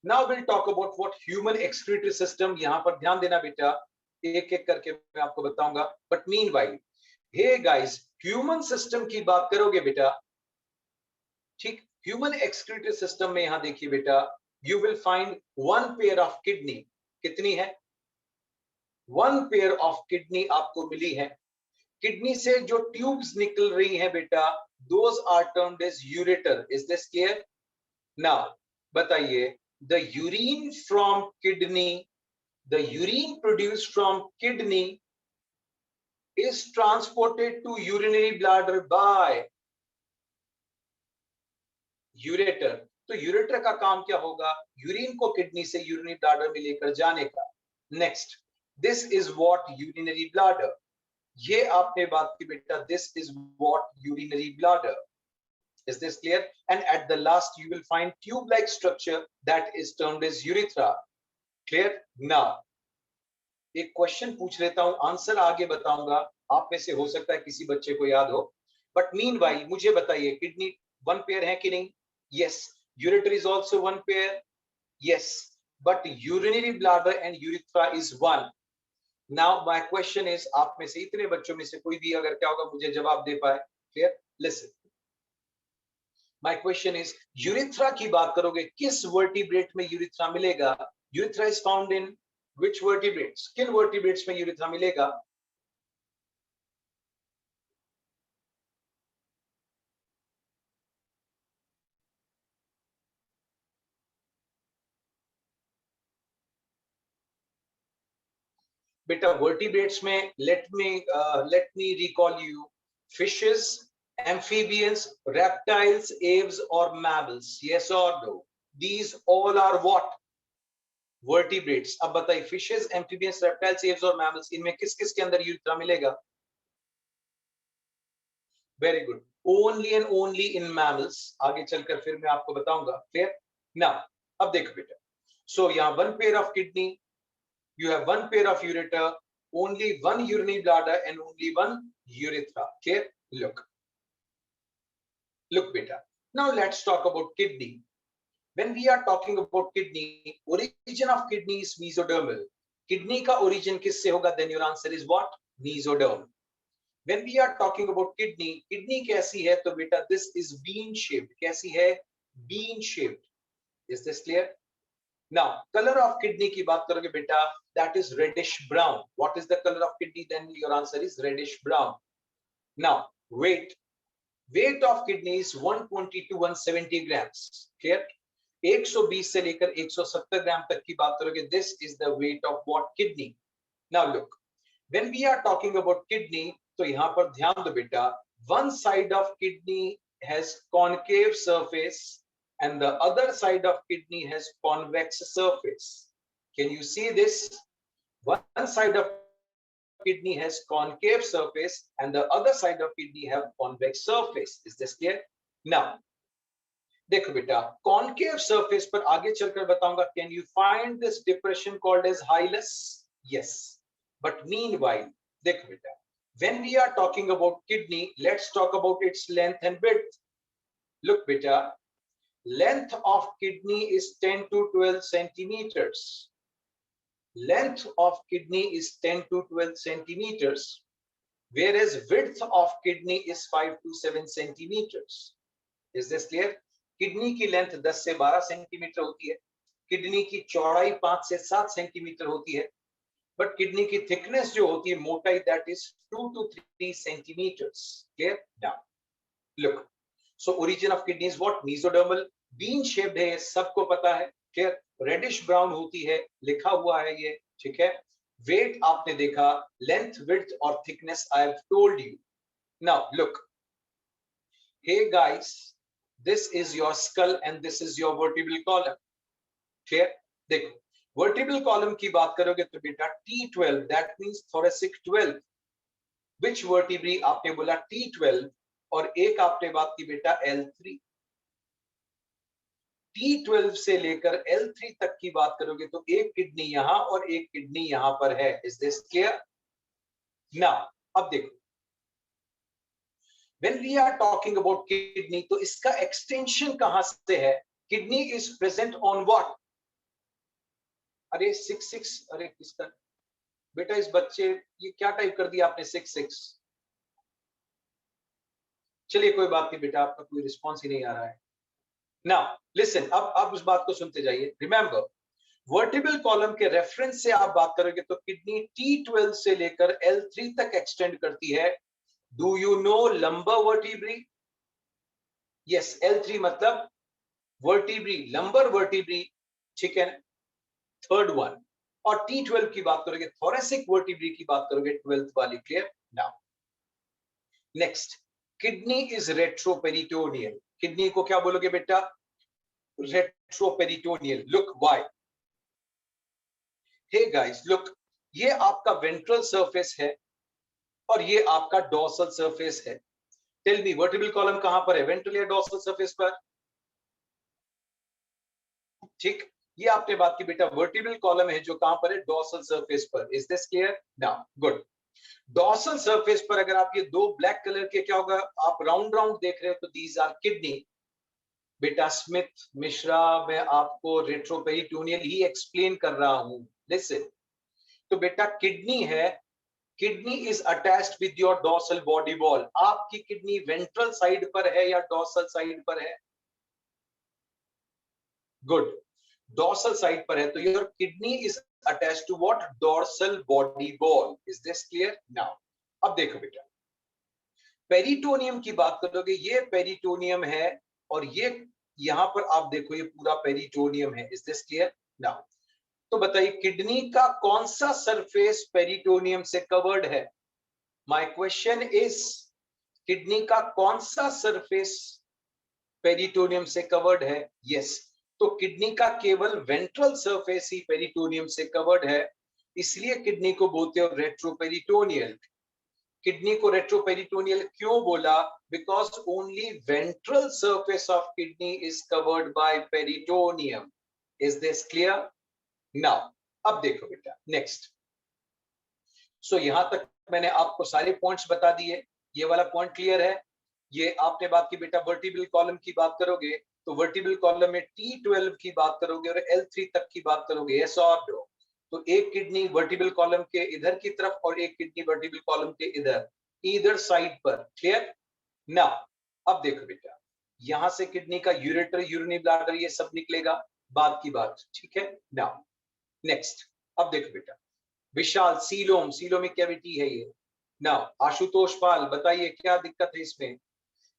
now will talk about what human excretory system. यहां पर ध्यान देना बेटा, एक एक करके मैं आपको बताऊंगा। But meanwhile, hey guys, human system की बात करोगे बेटा, ठीक, ह्यूमन एक्सक्रीटरी सिस्टम में यहां देखिए बेटा, you will find one pair of kidney. कितनी है? वन पेयर ऑफ किडनी आपको मिली है। किडनी से जो ट्यूब्स निकल रही हैं बेटा, those are termed as ureter. Is this clear? Now बताइए, the urine from kidney, the urine produced from kidney is transported to urinary bladder by ureter. तो यूरेटर का काम क्या होगा? यूरिन को किडनी से यूरिनरी ब्लैडर में लेकर जाने का। Next, this is what urinary bladder. ये आपने बात की बेटा, this is what urinary bladder. Is this clear? And at the last you will find tube-like structure that is termed as urethra. Clear? Now, एक क्वेश्चन पूछ लेता हूं, answer आगे बताऊंगा। आप में से हो सकता है किसी बच्चे को याद हो, बट मीनवाइल मुझे बताइए, किडनी वन पेयर है कि नहीं? Yes. Ureter is also one pair, yes, but urinary bladder and urethra is one. Now my question is, आप में से इतने बच्चों में से कोई भी अगर क्या होगा मुझे जवाब दे पाए। Clear? Listen, my question is, urethra की बात करोगे, किस वर्टिब्रेट में यूरेथ्रा मिलेगा? Urethra is found in which vertebrates? किन vertebrates में यूरेथ्रा मिलेगा? बेटा vertebrates में let me recall you: fishes, amphibians, reptiles, aves or mammals. Yes or no? These all are what? Vertebrates. अब बताइए, fishes, amphibians, reptiles, aves और mammals, इनमें किस किस के अंदर यूरेथ्रा मिलेगा? Very good, only and only in mammals. आगे चलकर फिर मैं आपको बताऊंगा। क्लियर? नाउ अब देखो बेटा, सो यहाँ one pair of kidney, you have one pair of ureter, only one urinary bladder and only one urethra. Clear? Look beta, now let's talk about kidney. When we are talking about kidney, origin of kidney is mesodermal. Kidney का origin किससे होगा? Then your answer is what? Mesoderm. When we are talking about kidney, kidney कैसी है? तो बेटा this is bean shaped. कैसी है? Bean shaped. Is this clear? Now, color of kidney की बात करोगे बेटा, that is reddish brown. What is the color of kidney? Then your answer is reddish brown. Now, weight of kidney is 120 to 170 grams. Clear? 120 से लेकर 170 ग्राम तक की बात करोगे, this is the weight of what? Kidney. Now look, when we are talking about kidney, तो यहाँ पर ध्यान दो बेटा, one side of kidney has concave surface and the other side of kidney has convex surface. Can you see this? One side of kidney has concave surface and the other side of kidney have convex surface. Is this clear? Now, देखो बेटा, concave surface पर आगे चलकर बताऊंगा। Can you find this depression called as hilus? Yes. But meanwhile, देखो बेटा, when we are talking about kidney, let's talk about its length and width. Look beta, length of kidney is 10 to 12 centimeters. Length of kidney is 10 to 12 centimeters, whereas width of kidney is 5 to 7 centimeters. Is this clear? Kidney की length 10 से 12 centimetre होती है, kidney की चौड़ाई 5 से 7 centimetre होती है, but kidney की थिकनेस जो होती है, मोटाई, that is 2 to 3 centimeters. Clear? Now, look. So origin of kidney is what? Mesodermal. Bean shaped है, सबको पता है। Clear? Reddish brown होती है, लिखा हुआ है ये, ठीक है। वेट आपने देखा, लेंथ, विड्थ और thickness I have told you. Now look, hey guys, this is your skull and this is your vertebral column. Clear? देखो, वर्टिब्रल कॉलम की बात करोगे तो बेटा T12, that means thoracic 12. Which vertebrae? आपने बोला T12 और एक आपने बात की बेटा L3. T12 से लेकर L3 तक की बात करोगे तो एक किडनी यहां और एक किडनी यहां पर है. Is this clear? नाउ अब देखो, when we are talking about kidney, तो इसका एक्सटेंशन कहां से है? Kidney is present on what? अरे 6-6, अरे किसका बेटा? इस बच्चे ये क्या टाइप कर दिया आपने 6-6? चलिए कोई बात नहीं बेटा, आपका कोई रिस्पॉन्स ही नहीं आ रहा है. नाउ लिसन, अब उस बात को सुनते जाइए. रिमेंबर, वर्टिब्रल कॉलम के रेफरेंस से आप बात करोगे तो किडनी T12 से लेकर L3 तक एक्सटेंड करती है. Do you know lumbar vertebrae? Yes, L3 मतलब वर्टिब्री, लंबर वर्टिब्री, ठीक है, थर्ड वन. और T12 की बात करोगे, थोरेसिक वर्टिब्री की बात करोगे, 12th वाली. Clear? Now next, kidney is retroperitoneal. Kidney को क्या बोलोगे बेटा? Retroperitoneal. Look why. Hey guys look, ये आपका वेंट्रल सरफेस है और ये आपका डोर्सल सरफेस है. टेल मी, वर्टिब्रल कॉलम कहां पर है, वेंट्रल या डोर्सल सरफेस पर? ठीक, ये आपने बात की बेटा, वर्टिब्रल कॉलम है जो कहां पर है? डोर्सल सरफेस पर. Is this clear? Now good. Dorsal surface पर अगर आप ये दो ब्लैक कलर के, क्या होगा, आप राउंड राउंड देख रहे हो तो दीज आर किडनी. बेटा स्मिथ मिश्रा, मैं आपको रेट्रोपेरिटोनियल ही एक्सप्लेन कर रहा हूं. लिसन, तो बेटा किडनी है, kidney is attached with your dorsal body wall. आपकी किडनी वेंट्रल साइड पर है या डोर्सल साइड पर है? गुड, डोर्सल साइड पर है. तो your kidney is attached to what? Dorsal body wall. Is this clear? Now अब देखो बेटा, पेरिटोनियम की बात करोगे, ये पेरिटोनियम है और ये यहां पर आप देखो, ये पूरा पेरिटोनियम है. Is this clear? नाउ तो बताइए, किडनी का कौन सा सरफेस पेरिटोनियम से कवर्ड है? माय क्वेश्चन इज, किडनी का कौन सा सरफेस पेरिटोनियम से कवर्ड है? यस, तो किडनी का केवल वेंट्रल सरफेस ही पेरिटोनियम से कवर्ड है. इसलिए किडनी को बोलते हो रेट्रोपेरिटोनियल. किडनी को रेट्रोपेरिटोनियल क्यों बोला? Because only ventral surface of kidney is covered by peritoneum. Is this clear? Now अब देखो बेटा नेक्स्ट. सो यहां तक मैंने आपको सारे पॉइंट्स बता दिए. ये वाला पॉइंट क्लियर है? ये आपने बात की बेटा, वर्टिब्रल कॉलम की बात करोगे तो वर्टिब्रल कॉलम में T12 की बात करोगे और L3 तक की बात करोगे. यस और नो? तो एक किडनी वर्टिब्रल कॉलम के इधर की तरफ और एक किडनी वर्टिब्रल कॉलम के इधर साइड पर. क्लियर? नाउ अब देखो बेटा, यहां से किडनी का यूरेटर, यूरिनरी ब्लैडर, ये सब निकलेगा, बात की बात. ठीक है? नाउ नेक्स्ट, अब देखो बेटा, विशाल, सीलोम, सीलोमिक कैविटी है ये. नाउ आशुतोष पाल, बताइए क्या दिक्कत है इसमें?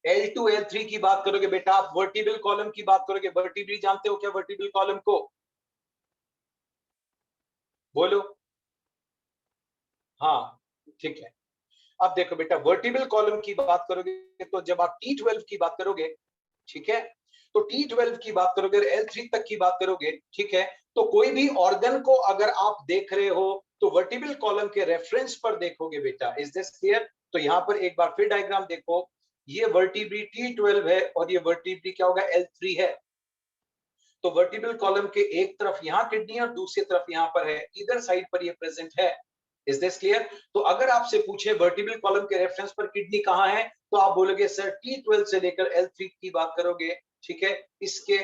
L2 L3 की बात करोगे बेटा, आप वर्टिब्रल कॉलम की बात करोगे. वर्टिब्री जानते हो क्या? वर्टिब्रल कॉलम को बोलो. हाँ ठीक है. अब देखो बेटा, वर्टिब्रल कॉलम की बात करोगे तो जब आप T12 की बात करोगे, ठीक है, तो T12 की बात करोगे, L3 तक की बात करोगे, ठीक है, तो कोई भी ऑर्गन को अगर आप देख रहे हो तो वर्टिब्रल कॉलम के रेफरेंस पर देखोगे बेटा. Is this clear? तो यहां पर एक बार फिर डायग्राम देखो, ये वर्टिब्री T12 है और ये वर्टिब्री क्या होगा? L3 है. तो वर्टिब्रल कॉलम के एक तरफ यहां किडनी और दूसरी तरफ यहां पर है, इधर साइड पर ये प्रेजेंट है. Is this clear? तो अगर आपसे पूछे वर्टिब्रल कॉलम के रेफरेंस पर किडनी कहां है, तो आप बोलोगे सर T12 से लेकर L3 की बात करोगे, ठीक है, इसके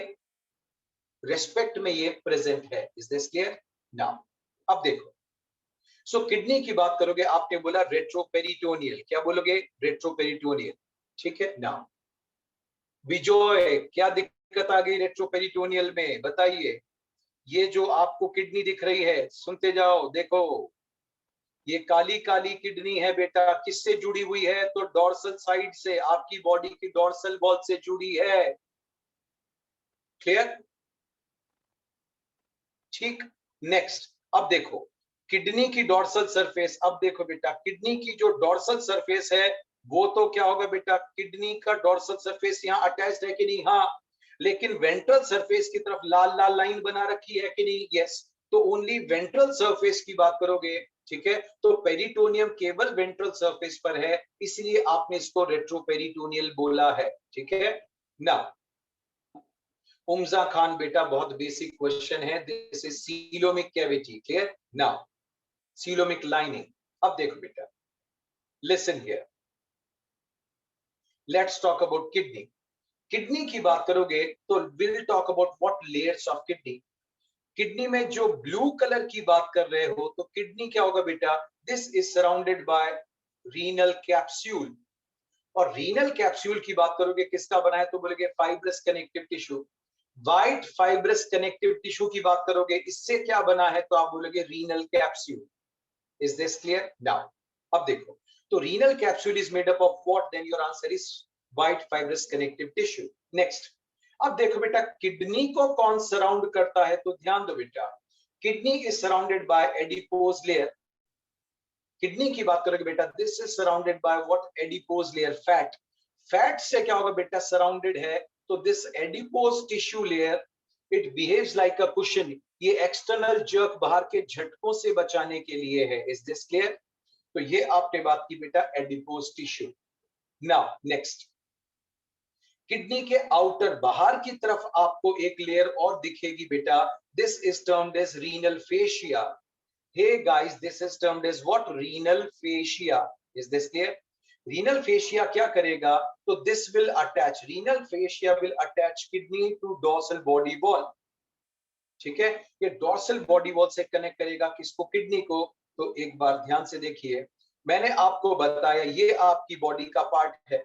रेस्पेक्ट में ये प्रेजेंट है. Is this clear? नाउ अब देखो, सो किडनी की बात करोगे, आपने बोला रेट्रोपेरिटोनियल. क्या बोलोगे? रेट्रोपेरिटोनियल. ठीक है? नाउ विजय, क्या दिक्कत आ गई रेट्रोपेरिटोनियल में, बताइए. ये जो आपको किडनी दिख रही है, सुनते जाओ, देखो, ये काली काली किडनी है बेटा, किससे जुड़ी हुई है? तो डोर्सल साइड से, आपकी बॉडी की डोर्सल वॉल से जुड़ी है. क्लियर? ठीक. नेक्स्ट, अब देखो, किडनी की डोर्सल सरफेस, अब देखो बेटा किडनी की जो डोर्सल सरफेस है वो तो क्या होगा बेटा, किडनी का डोर्सल सरफेस यहाँ अटैच्ड है कि नहीं, हाँ, लेकिन वेंट्रल सरफेस की तरफ लाल लाल लाइन बना रखी है कि नहीं, यस, तो ओनली वेंट्रल सरफेस की बात करोगे, ठीक है, तो पेरिटोनियम केवल वेंट्रल सरफेस पर है, इसलिए आपने इसको रेट्रोपेरिटोनियल बोला है, ठीक है ना। उमजा खान बेटा बहुत बेसिक क्वेश्चन है, this is coelomic cavity, clear now, coelomic lining. अब देखो बेटा, listen here, let's talk about kidney. Kidney की बात करोगे तो will talk about what layers of kidney. Kidney में जो ब्लू कलर की बात कर रहे हो तो किडनी क्या होगा बेटा, this is surrounded by renal capsule, और रीनल कैप्सूल की बात करोगे किसका बना है तो बोलोगे fibrous connective tissue, white fibrous connective tissue की बात करोगे इससे क्या बना है तो आप बोलोगे renal capsule. Is this clear now. अब देखो, तो renal capsule is made up of what, then your answer is white fibrous connective tissue. Next, अब देखो बेटा किडनी को कौन सराउंड करता है तो ध्यान दो बेटा, kidney is surrounded by adipose layer. Kidney की बात करोगे बेटा, this is surrounded by what, adipose layer, fat. Fat से क्या होगा बेटा, सराउंडेड है, तो this adipose tissue layer it behaves like a cushion, ये एक्सटर्नल जर्क बाहर के झटकों से बचाने के लिए है। इज दिस क्लियर, तो ये आपने बात की बेटा adipose tissue. Now next, kidney के आउटर बाहर की तरफ आपको एक लेयर और दिखेगी बेटा, this is termed as renal fascia. Hey guys, this is termed as what? Renal fascia. Is this clear? Renal fascia क्या करेगा तो this will attach, renal fascia will attach kidney to dorsal body wall, ठीक है, ये dorsal body wall से connect करेगा किसको, kidney को। तो एक बार ध्यान से देखिए, मैंने आपको बताया ये आपकी बॉडी का पार्ट है,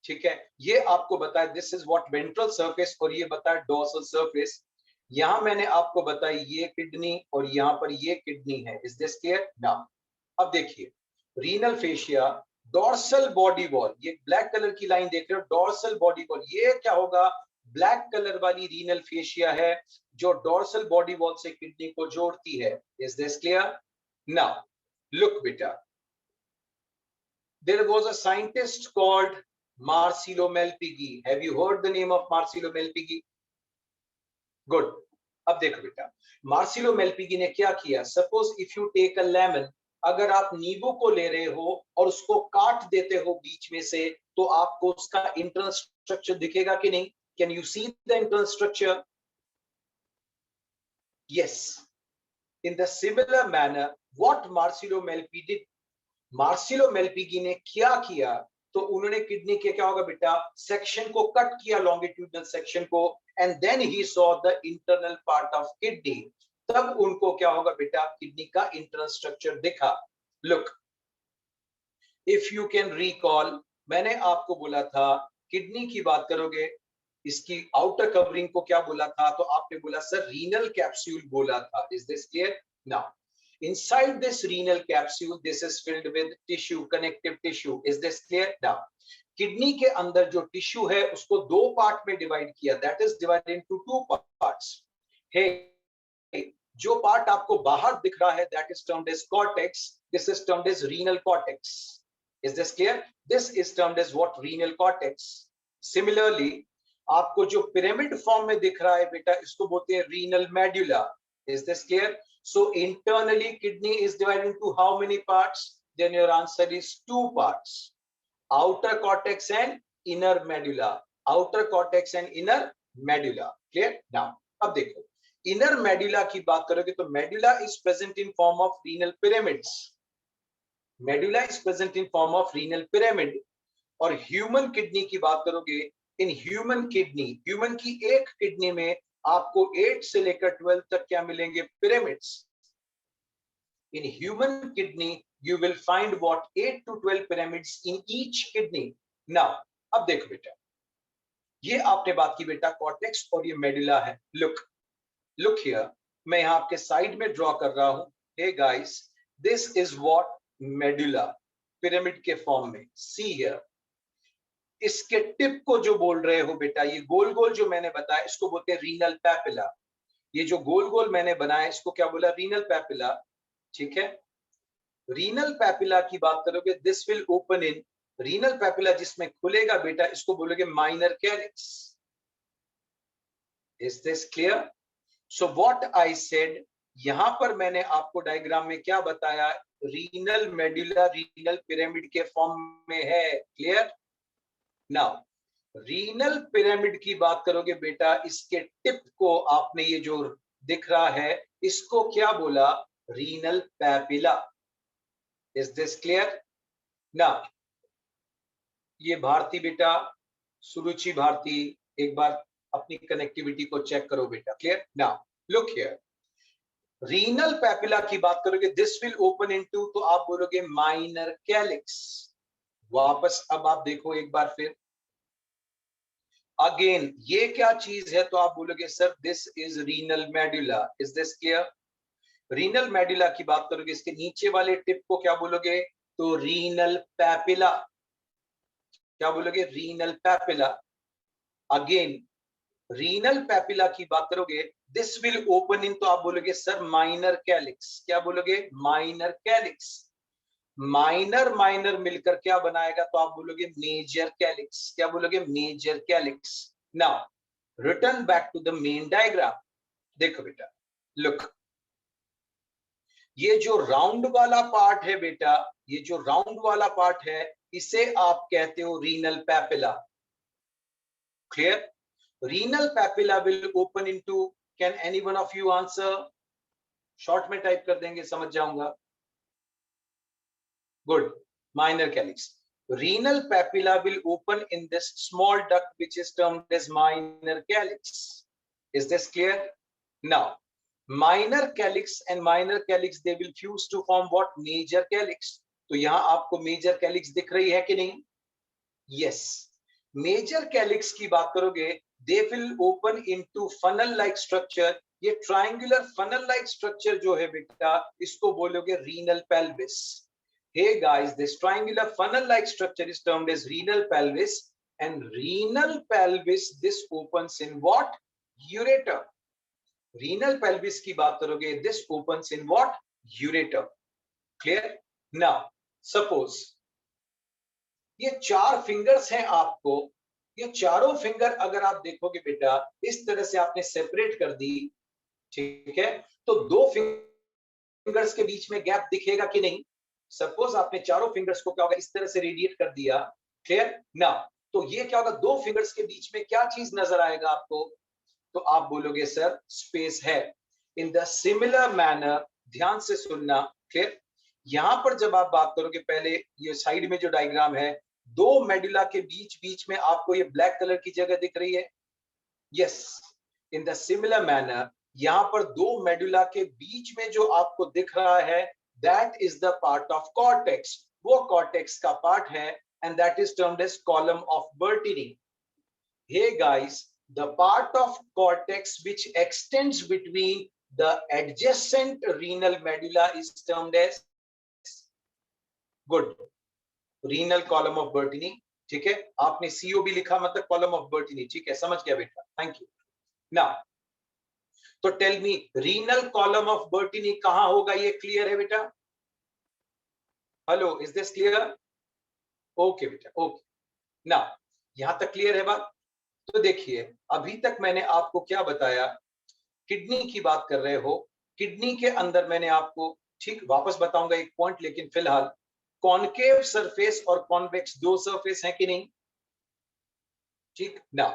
ठीक है, ये आपको बताया this is what ventral surface, और ये बताया डोर्सल सरफेस। यहां मैंने आपको बताया ये किडनी और यहां पर ये किडनी है। Is this clear now. अब देखिए, renal fascia, dorsal body wall, ये ब्लैक कलर की लाइन देख रहे हो, डोर्सल बॉडी वॉल, ये क्या होगा, ब्लैक कलर वाली रीनल फेशिया है जो डोर्सल बॉडी वॉल से किडनी को जोड़ती है। Is this clear now. Look बेटा, there was a scientist called Marcelo Malpighi. Have you heard the name of Marcelo Malpighi? Good. अब देखो बेटा, मार्सिलो मेल्पिगी ने क्या किया, suppose if you take a lemon, अगर आप नींबू को ले रहे हो और उसको काट देते हो बीच में से, तो आपको उसका इंटरनल स्ट्रक्चर दिखेगा कि नहीं, can you see the internal structure, yes. In the similar manner what Marcello Malpighi did, Marcello Malpighi ने क्या किया, तो उन्होंने किडनी के क्या होगा बेटा, सेक्शन को कट किया, लॉन्गिट्यूडनल सेक्शन को, and then he saw the internal part of kidney, तब उनको क्या होगा बेटा, किडनी का इंटरनल स्ट्रक्चर दिखा। Look, if you can recall, मैंने आपको बोला था किडनी की बात करोगे इसकी आउटर कवरिंग को क्या बोला था, तो आपने बोला सर रीनल कैप्सूल बोला था। Is this clear now. Inside this renal capsule, this is filled with tissue, connective tissue. Is this clear now? Kidney के अंदर जो टिश्यू है उसको दो पार्ट में डिवाइड किया, that is divided into two parts. Hey, जो पार्ट आपको बाहर दिख रहा है that is termed as cortex, this is termed as renal cortex. Is this clear, this is termed as what, renal cortex. Similarly आपको जो pyramid form में दिख रहा है बेटा, इसको बोलते हैं renal medulla. Is this clear, so internally kidney is divided into how many parts, then your answer is two parts, outer cortex and inner medulla, outer cortex and inner medulla, clear now। अब देखो, inner medulla की बात करोगे तो medulla is present in form of renal pyramids, medulla is present in form of renal pyramid। और human kidney की बात करोगे, इन ह्यूमन किडनी, ह्यूमन की एक किडनी में आपको 8 से लेकर 12 तक क्या मिलेंगे, pyramids. In human kidney you will find what, 8 to 12 pyramids in each kidney। Now अब देखो बेटा, ये आपने बात की बेटा कॉर्टेक्स और ये मेडुला है। लुक, लुक हियर, मैं यहां आपके साइड में ड्रॉ कर रहा हूं। Hey guys, this is what, medulla, pyramid के फॉर्म में। सी हियर, इसके टिप को जो बोल रहे हो बेटा, ये गोल गोल जो मैंने बताया इसको बोलते हैं रीनल पैपिला। ये जो गोल गोल मैंने बनाया इसको क्या बोला, रीनल पैपिला। ठीक है। रीनल पैपिला की बात करोगे, this will open in, renal papilla जिसमें खुलेगा बेटा, इसको बोलोगे minor calyx. Is this clear? So what I said, यहां पर मैंने आपको डायग्राम में क्या बताया, रीनल मेडुला रीनल पिरामिड के फॉर्म में है। क्लियर? नाउ रीनल पिरामिड की बात करोगे बेटा, इसके टिप को आपने ये जो दिख रहा है, इसको क्या बोला, renal papilla. Is this clear? ना ये भारती बेटा, सुरुचि भारती, एक बार अपनी कनेक्टिविटी को चेक करो बेटा। क्लियर? ना लुक हियर, रीनल पैपिला की बात करोगे, दिस विल ओपन इनटू, तो आप बोलोगे माइनर कैलिक्स। वापस अब आप देखो एक बार फिर, अगेन ये क्या चीज है, तो आप बोलोगे sir this is renal medulla. Is this clear? Renal medulla की बात करोगे, इसके नीचे वाले टिप को क्या बोलोगे, तो रीनल पैपिला। क्या बोलोगे? Renal papilla. Again renal papilla की बात करोगे, दिस विल ओपन इन, तो आप बोलोगे सर माइनर कैलिक्स। क्या बोलोगे? Minor calyx. माइनर माइनर मिलकर क्या बनाएगा, तो आप बोलोगे मेजर कैलिक्स। क्या बोलोगे? Major calyx. Now return back to the main diagram. देखो बेटा, लुक, ये जो राउंड वाला पार्ट है बेटा, ये जो राउंड वाला पार्ट है, इसे आप कहते हो renal papilla. Clear? Renal papilla will open into, can any one of you answer? Short में टाइप कर देंगे, समझ जाऊंगा। Good, minor calyx. Renal papilla will open in this small duct which is termed as minor calyx. Is this clear? Now, minor calyx and minor calyx, they will fuse to form what? Major calyx. तो यहां आपको major calyx दिख रही है कि नहीं? Yes. Major calyx की बात करोगे, they will open into funnel-like structure. ये triangular funnel-like structure जो है बेटा, इसको बोलोगे renal pelvis. Hey guys, this triangular funnel-like structure is termed as renal pelvis, and renal pelvis, this opens in what? Ureter. Renal pelvis की बात करोगे, this opens in what? Ureter. Clear? Now, suppose ये 4 fingers हैं आपको, ये चारों finger अगर आप देखोगे बेटा, इस तरह से आपने सेपरेट कर दी, ठीक है, तो 2 फिंगर्स के बीच में गैप दिखेगा कि नहीं? सपोज आपने चारों फिंगर्स को क्या होगा, इस तरह से रेडिएट कर दिया। क्लियर? ना, तो ये क्या होगा, 2 फिंगर्स के बीच में क्या चीज नजर आएगा आपको, तो आप बोलोगे सर स्पेस है। इन द सिमिलर मैनर, ध्यान से सुनना। क्लियर? यहां पर जब आप बात करोगे, पहले ये साइड में जो डायग्राम है, 2 मेडुला के बीच बीच में आपको ये ब्लैक कलर की जगह दिख रही है। Yes, in the similar manner, यहां पर 2 मेडुला के बीच में जो आपको दिख रहा है, that is the part of cortex. वो cortex का part है, and that is termed as column of Bertini. Hey guys, the part of cortex which extends between the adjacent renal medulla is termed as good renal column of Bertini. ठीक है, आपने COB लिखा मतलब column of Bertini. ठीक है, समझ गया बेटा, थैंक यू। Now, तो tell me, renal column of Bertini कहां होगा, ये क्लियर है बेटा? Hello, is this clear? Okay बेटा, ओके। ना, यहां तक क्लियर है बात? तो देखिए, अभी तक मैंने आपको क्या बताया, किडनी की बात कर रहे हो, किडनी के अंदर मैंने आपको, ठीक, वापस बताऊंगा एक पॉइंट, लेकिन फिलहाल कॉनकेव सरफेस और कॉन्वेक्स 2 सरफेस हैं कि नहीं? ठीक ना,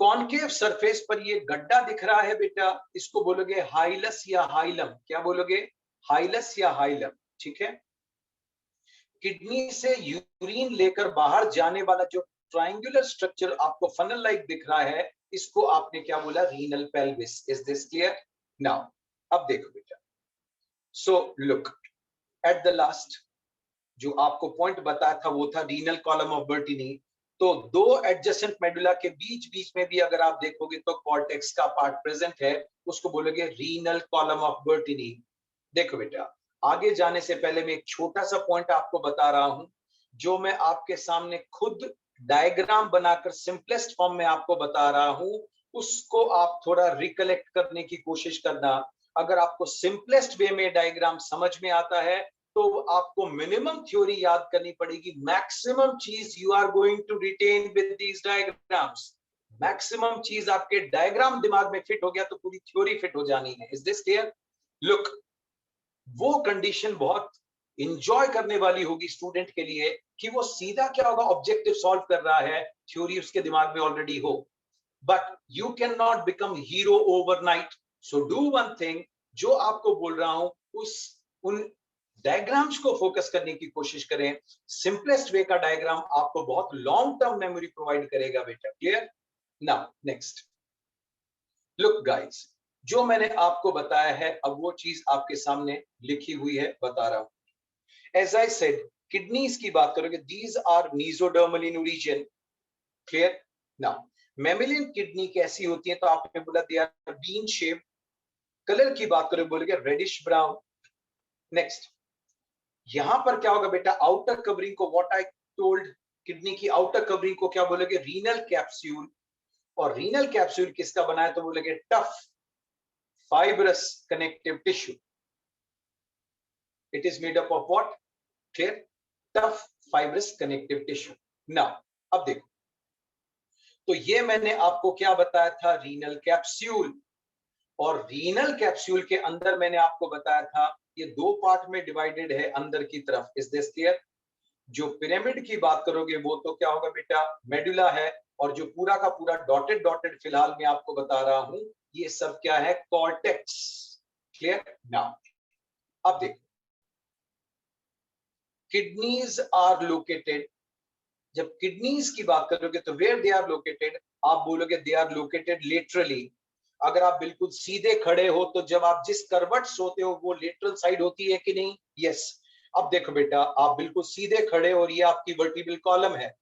कॉनकेव सरफेस पर ये गड्ढा दिख रहा है बेटा, इसको बोलोगे हाइलस या हाइलम। क्या बोलोगे? हाइलस या हाइलम। ठीक है, किडनी से यूरिन लेकर बाहर जाने वाला जो ट्रायंगुलर स्ट्रक्चर आपको फनल लाइक दिख रहा है, इसको आपने क्या बोला? Renal pelvis. Is this clear? Now अब देखो बेटा, so look at the last, जो आपको पॉइंट बताया था वो था रीनल कॉलम ऑफ बर्टिनी। तो 2 एडजेसेंट मेडुला के बीच बीच में भी अगर आप देखोगे तो कॉर्टेक्स का पार्ट प्रेजेंट है, उसको बोलोगे रीनल कॉलम ऑफ बर्टिनी। देखो बेटा, आगे जाने से पहले मैं एक छोटा सा पॉइंट आपको बता रहा हूं, जो मैं आपके सामने खुद डायग्राम बनाकर सिंपलेस्ट फॉर्म में आपको बता रहा हूं, उसको आप थोड़ा रिकलेक्ट करने की कोशिश करना। अगर आपको सिंपलेस्ट वे में डायग्राम समझ में आता है तो आपको मिनिमम थ्योरी याद करनी पड़ेगी, मैक्सिमम चीज you are going to retain with these diagrams. Maximum चीज आपके डायग्राम दिमाग में फिट हो गया तो पूरी थ्योरी फिट हो जानी है। Is this clear? लुक, वो कंडीशन बहुत इंजॉय करने वाली होगी स्टूडेंट के लिए कि वो सीधा क्या होगा, ऑब्जेक्टिव सॉल्व कर रहा है, थ्योरी उसके दिमाग में ऑलरेडी हो। But you can not become hero overnight, so do one thing, जो आपको बोल रहा हूं उन डायग्राम्स को फोकस करने की कोशिश करें। सिंपलेस्ट वे का डायग्राम आपको बहुत लॉन्ग टर्म मेमोरी प्रोवाइड करेगा बेटा। Clear? Now next, look guys, जो मैंने आपको बताया है अब वो चीज आपके सामने लिखी हुई है, बता रहा हूं। एज आई सेड, किडनीज की बात करोगे, these are mesodermal in origin. Clear? Now mammalian kidney कैसी होती है, तो आपने बोला they are bean shape. Colour की बात करोगे बोलेगे रेडिश ब्राउन। नेक्स्ट, यहां पर क्या होगा बेटा, आउटर कवरिंग को, व्हाट आई टोल्ड, किडनी की आउटर कवरिंग को क्या बोलेगे, रीनल कैप्सूल। और रीनल कैप्सूल किसका बना है, तो बोलेगे tough fibrous connective tissue. It is made up of what? Clear? Tough fibrous connective tissue. Now, अब देखो, तो ये मैंने आपको क्या बताया था, रीनल कैप्सूल। और रीनल कैप्सूल के अंदर मैंने आपको बताया था ये दो पार्ट में डिवाइडेड है अंदर की तरफ। Is this clear? जो पिरामिड की बात करोगे वो तो क्या होगा बेटा, मेडुला है। और जो पूरा का पूरा डॉटेड डॉटेड फिलहाल मैं आपको बता रहा हूं, ये सब क्या है, कॉर्टेक्स। क्लियर? नाउ अब देखो, किडनीज आर लोकेटेड, जब किडनीज की बात करोगे तो वेयर दे आर लोकेटेड, आप बोलोगे दे आर लोकेटेड लेटरली। अगर आप बिल्कुल सीधे खड़े हो तो जब आप जिस करवट सोते हो वो लेटरल साइड होती है कि नहीं? यस। अब देखो बेटा, आप बिल्कुल सीधे खड़े और ये आपकी वर्टिब्रल कॉलम है,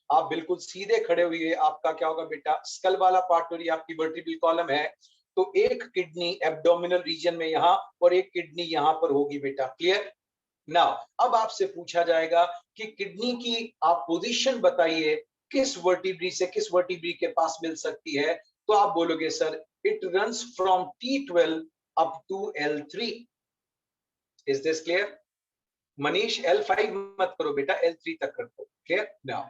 आप बिल्कुल सीधे खड़े हुए, आपका क्या होगा बेटा, स्कल वाला पार्ट और ये आपकी वर्टिब्रल कॉलम है। तो एक किडनी एब्डोमिनल रीजन में यहां और एक किडनी यहां पर होगी बेटा। क्लियर? नाउ अब आपसे पूछा जाएगा कि किडनी की आप पोजीशन बताइए, किस वर्टिब्री से किस वर्टिब्री के पास मिल सकती है, तो आप बोलोगे sir it runs from T12 up to L3। Is this clear? Manish L5 मत करो बेटा, L3 तक कर दो। Clear? Now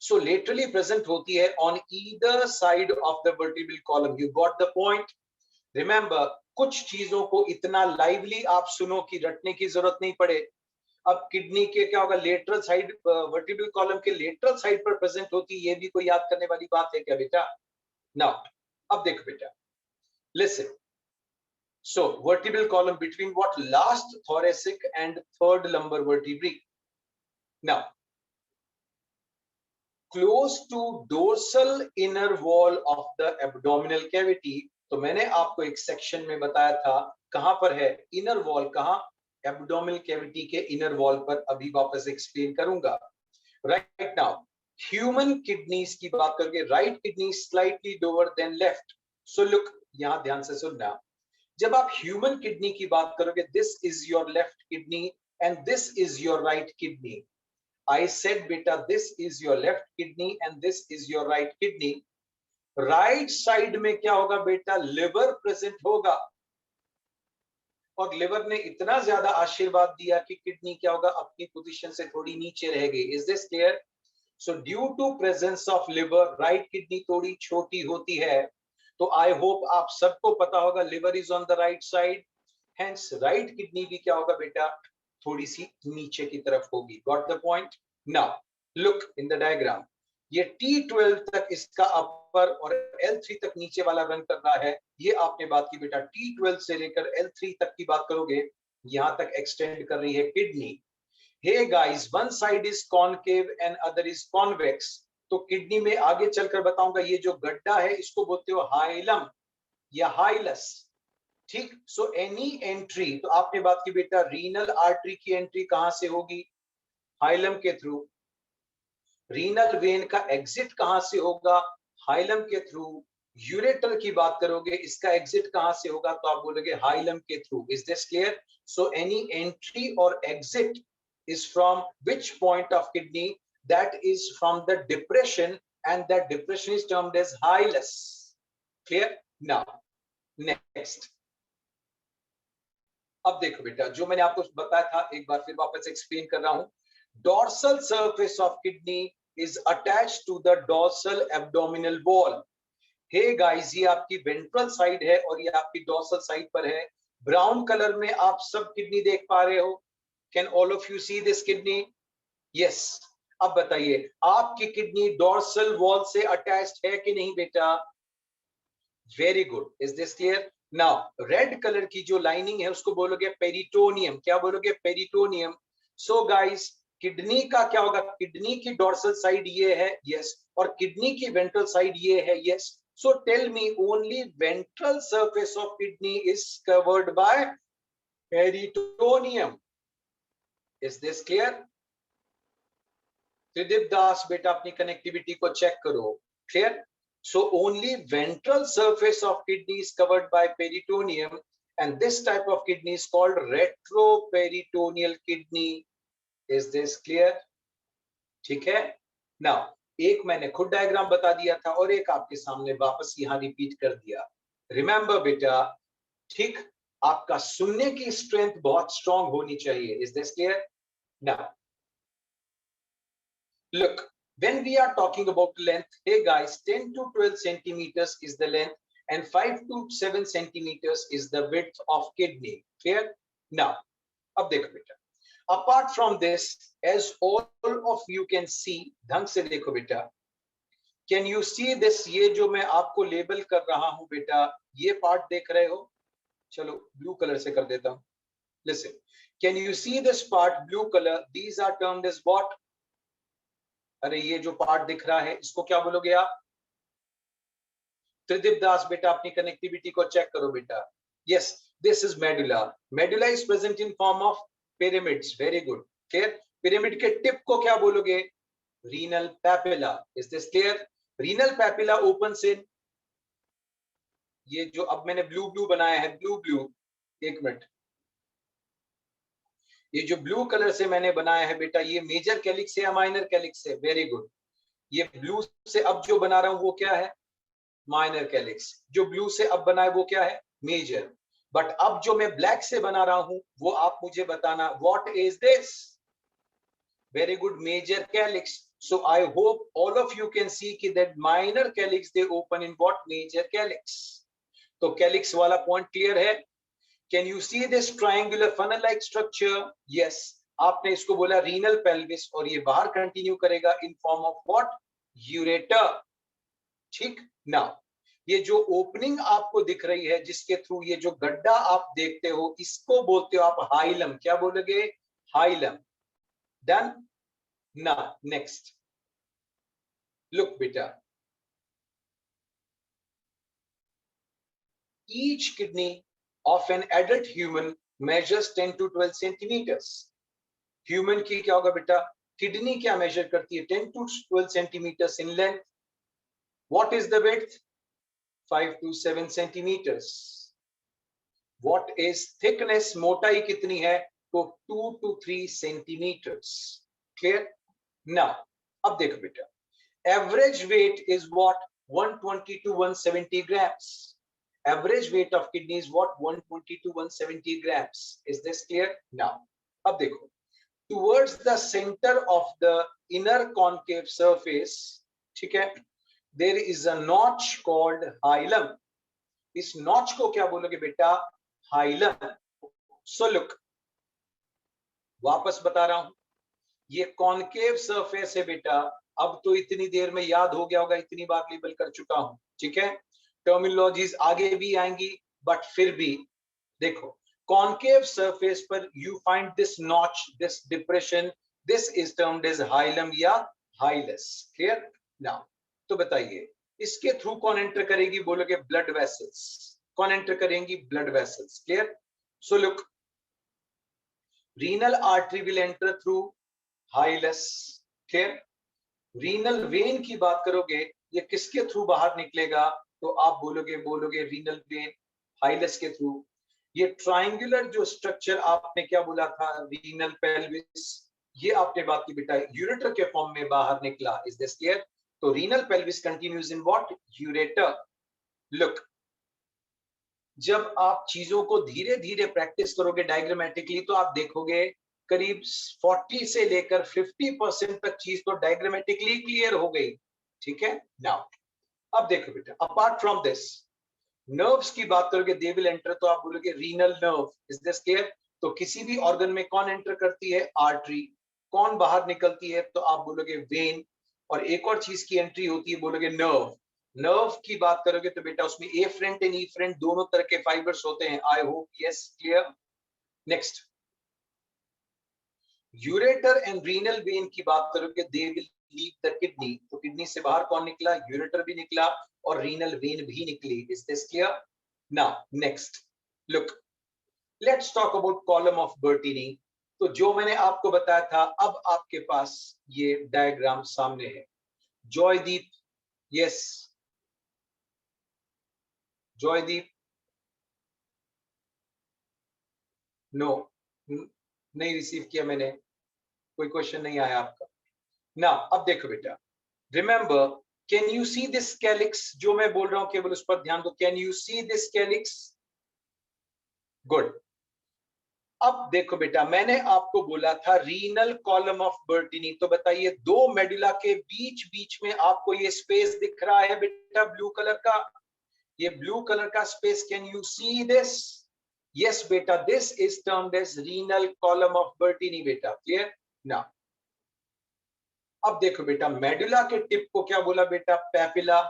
so laterally present होती है on either side of the vertebral column. You got the point? Remember, कुछ चीजों को इतना लाइवली आप सुनो कि रटने की जरूरत नहीं पड़े। अब किडनी के क्या होगा, लेटरल साइड, वर्टिब्रल कॉलम के लेटरल साइड पर प्रेजेंट होती है, ये भी कोई याद करने वाली बात है क्या बेटा? नाउ अब देखो बेटा, listen, so vertebral column between what, last thoracic and third lumbar vertebrae. Now close to dorsal inner wall of the abdominal cavity, तो मैंने आपको एक सेक्शन में बताया था कहां पर है इनर वॉल, कहां, एब्डोमिनल कैविटी के इनर वॉल पर। अभी वापस एक्सप्लेन करूंगा। राइट नाउ ह्यूमन किडनीज की बात करके, right kidney slightly lower than left. So look, यहां ध्यान से सुनना, जब आप ह्यूमन किडनी की बात करोगे, this is your left kidney and this is your right kidney. I said beta, this is your left kidney and this is your right kidney. Right side में क्या होगा बेटा, लिवर प्रेजेंट होगा। और liver ने इतना ज्यादा आशीर्वाद दिया कि किडनी क्या होगा, अपनी पोजीशन से थोड़ी नीचे रह गई। Is this clear? So due to presence of liver, right kidney थोड़ी छोटी होती है। तो आई होप आप सबको पता होगा liver is on the right side, hence right kidney भी क्या होगा बेटा, थोड़ी सी नीचे की तरफ होगी। Got the point? Now look in the diagram, ये T12 तक इसका अपर और L3 तक नीचे वाला रन कर रहा है। ये आपने बात की बेटा, T12 से लेकर L3 तक की बात करोगे, यहां तक एक्सटेंड कर रही है kidney. Hey guys, one side is concave and other is convex. तो किडनी में आगे चलकर बताऊंगा, ये जो गड्ढा है इसको बोलते हो हाइलम या हाइलस। ठीक? सो एनी एंट्री, तो आपने बात की बेटा रीनल आर्टरी की एंट्री कहां से होगी, हाइलम के थ्रू। रीनल वेन का एग्जिट कहां से होगा, हाइलम के थ्रू। यूरेटर की बात करोगे, इसका एग्जिट कहां से होगा, तो आप बोलोगे हाइलम के through. Is this clear? So any entry और exit is from which point of kidney, that is from the depression and that depression is termed as hilus. Clear? Now next, अब देखो बेटा, जो मैंने आपको बताया था एक बार फिर वापस एक्सप्लेन कर रहा हूं। Dorsal surface of kidney is attached to the dorsal abdominal wall. Hey guys, ये आपकी वेंट्रल साइड है और ये आपकी डॉर्सल साइड पर है। ब्राउन कलर में आप सब किडनी देख पा रहे हो। Can all of you see this kidney? Yes. अब बताइए, आपकी किडनी डॉर्सल वॉल से अटैच्ड है कि नहीं बेटा? Very good. Is this clear? Now red colour की जो लाइनिंग है उसको बोलोगे पेरिटोनियम। क्या बोलोगे? पेरिटोनियम। सो गाइस, किडनी का क्या होगा? किडनी की डॉर्सल साइड ये है, यस, और किडनी की वेंट्रल साइड ये है, yes. So tell me, only ventral surface of kidney is covered by peritoneum. Is this clear? Tridip Das बेटा, अपनी कनेक्टिविटी को चेक करो। Clear? So only ventral surface of kidney is covered by peritoneum, and this type of kidney is called retroperitoneal kidney. Is this clear? ठीक है? Now, एक मैंने खुद diagram बता दिया था और एक आपके सामने वापस यहां रिपीट कर दिया। रिमेंबर बेटा, ठीक, आपका सुनने की स्ट्रेंथ बहुत स्ट्रांग होनी चाहिए। Is this clear? Now look, when we are talking about length, hey guys, 10 to 12 centimeters is the length and 5 to 7 centimeters is the width of kidney. Clear? Now, अब देखो बेटा, apart from this, as all of you can see, ढंग से देखो बेटा, can you see this? ये जो मैं आपको लेबल कर रहा हूं बेटा, ये पार्ट देख रहे हो? चलो ब्लू कलर से कर देता हूं। Listen, can you see this part blue colour? These are termed as what? अरे ये जो पार्ट दिख रहा है इसको क्या बोलोगे आप? त्रिदीप दास बेटा, अपनी कनेक्टिविटी को चेक करो बेटा। Yes, this is medulla. Medulla is present in form of pyramids. Very good. Clear? Pyramid के टिप को क्या बोलोगे? Renal papilla. Is this clear? Renal papilla opens इन, ये जो अब मैंने ब्लू ब्लू बनाया है, ब्लू ब्लू, एक मिनट, ये जो ब्लू कलर से मैंने बनाया है बेटा, ये मेजर कैलिक्स है या माइनर कैलिक्स है? Very good. ये ब्लू से अब जो बना रहा हूं वो क्या है? Minor calyx. जो ब्लू से अब बना है वो क्या है? मेजर। बट अब जो मैं ब्लैक से बना रहा हूं वो आप मुझे बताना, what is this? Very good, major calyx. So I hope all of you can see that minor calyx they open in what? Major calyx. तो कैलिक्स वाला पॉइंट क्लियर है? Can you see this triangular funnel like structure? Yes. आपने इसको बोला renal pelvis और ये बाहर continue करेगा इन फॉर्म ऑफ व्हाट? यूरेटर। ठीक ना? ये जो ओपनिंग आपको दिख रही है जिसके थ्रू ये जो गड्ढा आप देखते हो, इसको बोलते हो आप हाइलम। क्या बोलोगे? हाइलम। डन ना? नेक्स्ट, लुक बेटा, each kidney of an adult human measures 10 to 12 centimeters. Human की क्या होगा बेटा? किडनी क्या मेजर करती है? 10 to 12 centimeters in length. What is the width? 5 to 7 centimeters. What is thickness? मोटाई कितनी है? तो 2 to 3 centimeters. Clear? Now, अब देखो बेटा, average weight is what? 120 to 170 grams. Average weight of kidney is what? 120 to 170 grams. Is this clear? Now, अब देखो, towards the center of the inner concave surface, ठीक है, there is a notch called hilum. इस notch को क्या बोलोगे बेटा? hilum. So look, वापस बता रहा हूं, ये कॉन्केव सरफेस है बेटा। अब तो इतनी देर में याद हो गया होगा, इतनी बार लेबल कर चुका हूं। ठीक है, टर्मिनोलॉजीज आगे भी आएंगी, बट फिर भी देखो, कॉन्केव सरफेस पर you find this notch, this depression, this is termed as hilum या हाइलस। क्लियर? नाउ तो बताइए, इसके थ्रू कौन एंटर करेगी? बोलोगे ब्लड वेसल्स। कौन एंटर करेंगी? Blood vessels. Clear? So look, renal artery will enter through hilus. Clear? Renal vein की बात करोगे, ये किसके थ्रू बाहर निकलेगा? तो आप बोलोगे रीनल वेन, हाइलस के थ्रू। ये ट्रायंगुलर जो स्ट्रक्चर आपने क्या बोला था? रीनल पेल्विस, ये आपने बात की बेटा, यूरेटर के फॉर्म में बाहर निकला। Is this clear? तो renal pelvis continues in what? Ureter. Look, जब आप चीजों को धीरे धीरे प्रैक्टिस करोगे डायग्रामेटिकली तो आप देखोगे करीब 40 से लेकर 50% तक चीज तो डायग्रामेटिकली क्लियर हो गई। ठीक है, नाउ अब देखो बेटा, अपार्ट फ्रॉम दिस नर्व्स की बात करोगे, दे विल एंटर, तो आप बोलोगे renal nerve, is this clear? तो किसी भी ऑर्गन में कौन एंटर करती है? आर्टरी। कौन बाहर निकलती है? तो आप बोलोगे वेन। और एक और चीज की एंट्री होती है, बोलोगे नर्व। नर्व की बात करोगे तो बेटा उसमें एफरेंट एंड इफरेंट दोनों तरह के फाइबर्स होते हैं। I hope yes clear. Next, ureter and renal vein की बात करोगे, they will leave the kidney. तो किडनी से बाहर कौन निकला? यूरेटर भी निकला और रीनल वेन भी निकली। Is this clear? Now next, look, let's talk about column of बर्टीनी। तो जो मैंने आपको बताया था, अब आपके पास ये डायग्राम सामने है। जॉयदीप, यस जॉयदीप, नो, नहीं रिसीव किया मैंने, कोई क्वेश्चन नहीं आया आपका ना। अब देखो बेटा, remember, can you see this calyx? जो मैं बोल रहा हूं केवल उस पर ध्यान दो। Can you see this calyx? Good. अब देखो बेटा, मैंने आपको बोला था रीनल कॉलम ऑफ बर्टीनी, तो बताइए दो मेडुला के बीच बीच में आपको ये स्पेस दिख रहा है बेटा ब्लू कलर का, ये ब्लू कलर का space, can you see this? Yes बेटा, this is termed as renal column of Bertini बेटा, क्लियर ना? अब देखो बेटा, मेडुला के टिप को क्या बोला बेटा? Papilla.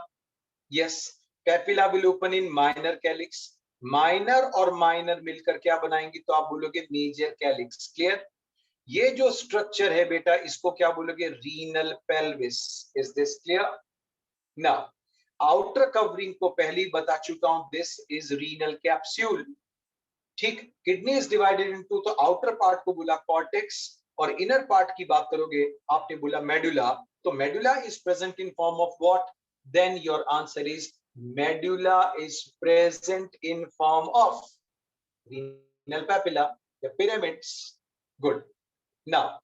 Yes, papilla will open in minor calyx. Minor और माइनर मिलकर क्या बनाएंगे? तो आप बोलोगे मेजर कैलिक्स, क्लियर? ये जो स्ट्रक्चर है बेटा, इसको क्या बोलोगे? Renal pelvis. Is this clear? Now outer covering को पहले ही बता चुका हूं, दिस इज रीनल कैप्सूल। ठीक, किडनी इज डिवाइडेड इनटू, तो आउटर पार्ट को बोला कॉर्टेक्स और इनर पार्ट की बात करोगे आपने बोला मेडुला। तो medulla is present in form of what? Then your answer is medulla is present in form of renal papilla या pyramids. Good. Now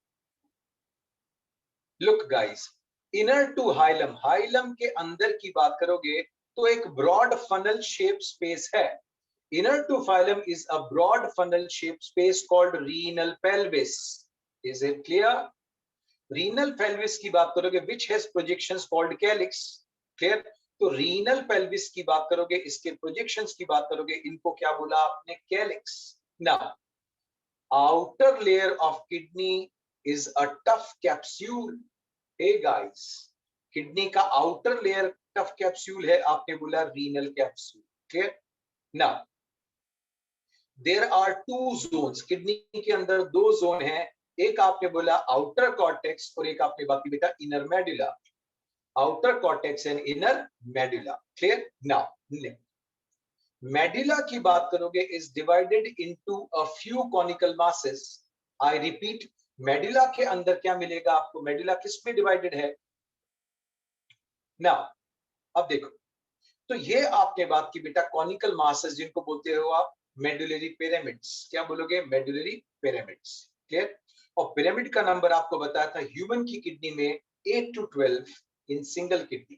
look guys, inner to hilum, hilum के अंदर की बात करोगे तो एक ब्रॉड फनल शेप स्पेस है। Inner to phylum is a broad funnel shaped space called renal pelvis. Is it clear? Renal pelvis की बात करोगे, which has projections called calyx. Clear? तो renal pelvis की बात करोगे, इसके projections की बात करोगे, इनको क्या बोला आपने? calyx. Now, outer layer of kidney is a tough capsule. Hey guys, kidney का outer layer tough capsule है, आपने बोला renal capsule. Clear? Now, there are two zones, kidney के अंदर दो जोन है, एक आपने बोला आउटर कॉर्टेक्स और एक आपने बाकी बेटा inner medulla. Outer cortex and inner medulla, clear? Now medulla की बात करोगे is divided into a few conical masses. I repeat, medulla के अंदर क्या मिलेगा आपको? मेडुला किस में डिवाइडेड है? नाउ अब देखो, तो ये आपने बात की बेटा कॉनिकल मासेस, जिनको बोलते हो आप मेडुलरी पिरामिड्स। क्या बोलोगे? Medullary pyramids, clear? और पिरामिड का नंबर आपको बताया था ह्यूमन की किडनी में 8 to 12 in single kidney.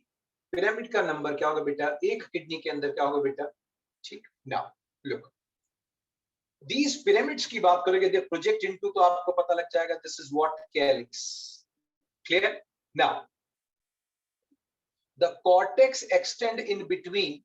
Pyramid का नंबर क्या होगा बेटा? एक किडनी के अंदर क्या होगा बेटा? ठीक, नाउ लुक, दीज पिरामिड्स की बात करोगे, दे प्रोजेक्ट इनटू, तो आपको पता लग जाएगा this is what? Calyx, clear? Now the cortex extend in between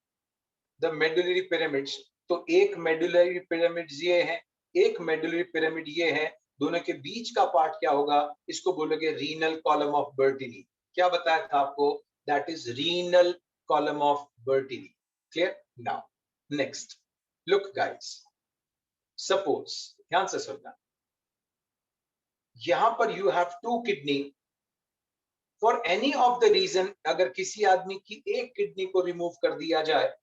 the medullary pyramids. तो एक मेडुलरी पिरामिड ये है, एक मेडुलरी पिरामिड ये है, दोनों के बीच का पार्ट क्या होगा? इसको बोलोगे रीनल कॉलम ऑफ बर्टीनी। क्या बताया था आपको? That is renal column of Bertini, clear? Now next, look guys, suppose, ध्यान से सुनना, यहां पर you have to kidney. For any of the reason, अगर किसी आदमी की एक किडनी को रिमूव कर दिया जाए,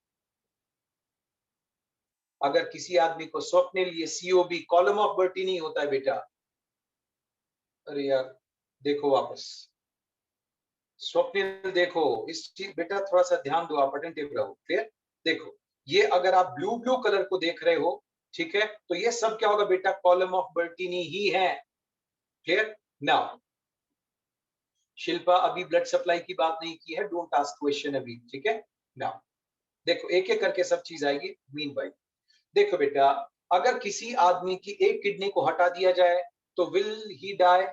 अगर किसी आदमी को स्वप्निल, ये सीओबी कॉलम ऑफ बर्टीनी होता है बेटा। अरे यार देखो वापस, स्वप्निल देखो इस चीज बेटा, थोड़ा सा ध्यान दो, आप अटेंटिव रहो, क्लियर? देखो, ये अगर आप ब्लू ब्लू कलर को देख रहे हो, ठीक है, तो ये सब क्या होगा बेटा? कॉलम ऑफ बर्टीनी ही है, क्लियर? नाउ शिल्पा, अभी ब्लड सप्लाई की बात नहीं की है, डोंट आस्क क्वेश्चन अभी, ठीक है? नाउ देखो, एक एक करके सब चीज आएगी मीन बाई। देखो बेटा, अगर किसी आदमी की एक किडनी को हटा दिया जाए तो विल ही डाई?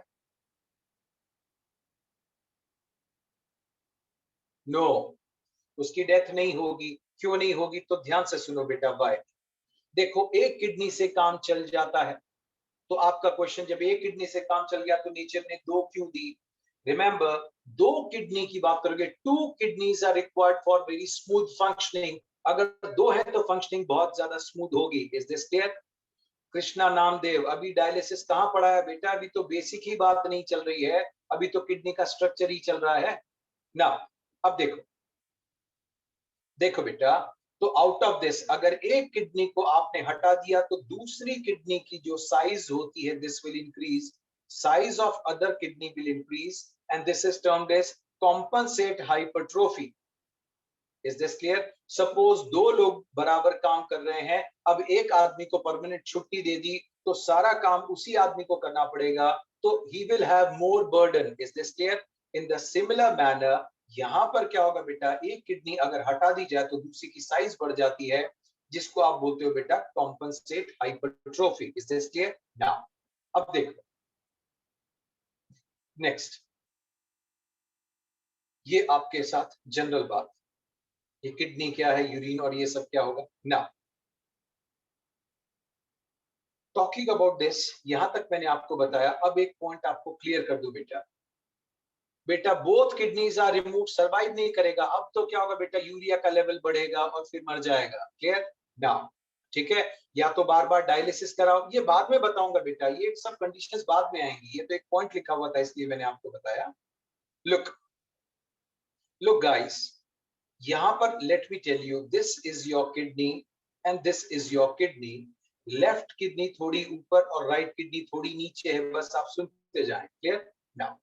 नो, उसकी डेथ नहीं होगी। क्यों नहीं होगी? तो ध्यान से सुनो बेटा, बाय। देखो, एक किडनी से काम चल जाता है, तो आपका क्वेश्चन, जब एक किडनी से काम चल गया तो नेचर ने दो क्यों दी? रिमेंबर, दो किडनी की बात करोगे, two kidneys are required for very smooth functioning. अगर दो है तो फंक्शनिंग बहुत ज्यादा स्मूथ होगी। Is this clear? Krishna Namdev, अभी डायलिसिस कहां पड़ा है बेटा? अभी तो बेसिक ही बात नहीं चल रही है, अभी तो किडनी का स्ट्रक्चर ही चल रहा है ना। अब देखो, देखो बेटा, तो आउट ऑफ दिस, अगर एक किडनी को आपने हटा दिया तो दूसरी किडनी की जो साइज होती है, this will increase, size of other kidney will increase, and this is termed as compensate hypertrophy. Is this clear? Suppose दो लोग बराबर काम कर रहे हैं, अब एक आदमी को परमानेंट छुट्टी दे दी तो सारा काम उसी आदमी को करना पड़ेगा, तो he will have more burden. Is this clear? In the similar manner, यहां पर क्या होगा बेटा, एक किडनी अगर हटा दी जाए तो दूसरी की साइज बढ़ जाती है, जिसको आप बोलते हो बेटा compensate hypertrophy. Is this clear? Now अब देखो नेक्स्ट, ये आपके साथ जनरल बात, ये किडनी क्या है, यूरिन और ये सब क्या होगा ना। टॉकिंग अबाउट दिस, यहां तक मैंने आपको बताया। अब एक पॉइंट आपको क्लियर कर दूं बेटा, बेटा both kidneys are remove, survive नहीं करेगा। अब तो क्या होगा बेटा, यूरिया का लेवल बढ़ेगा और फिर मर जाएगा। क्लियर ना? ठीक है, या तो बार बार डायलिसिस कराओ, ये बाद में बताऊंगा बेटा, ये सब कंडीशंस बाद में आएंगी, ये तो एक पॉइंट लिखा हुआ था इसलिए मैंने आपको बताया। लुक, लुक गाइस, यहां पर let me tell you, this is your kidney and this is your kidney. Left kidney थोड़ी ऊपर और राइट किडनी थोड़ी नीचे है, बस आप सुनते जाएं। क्लियर? नाउ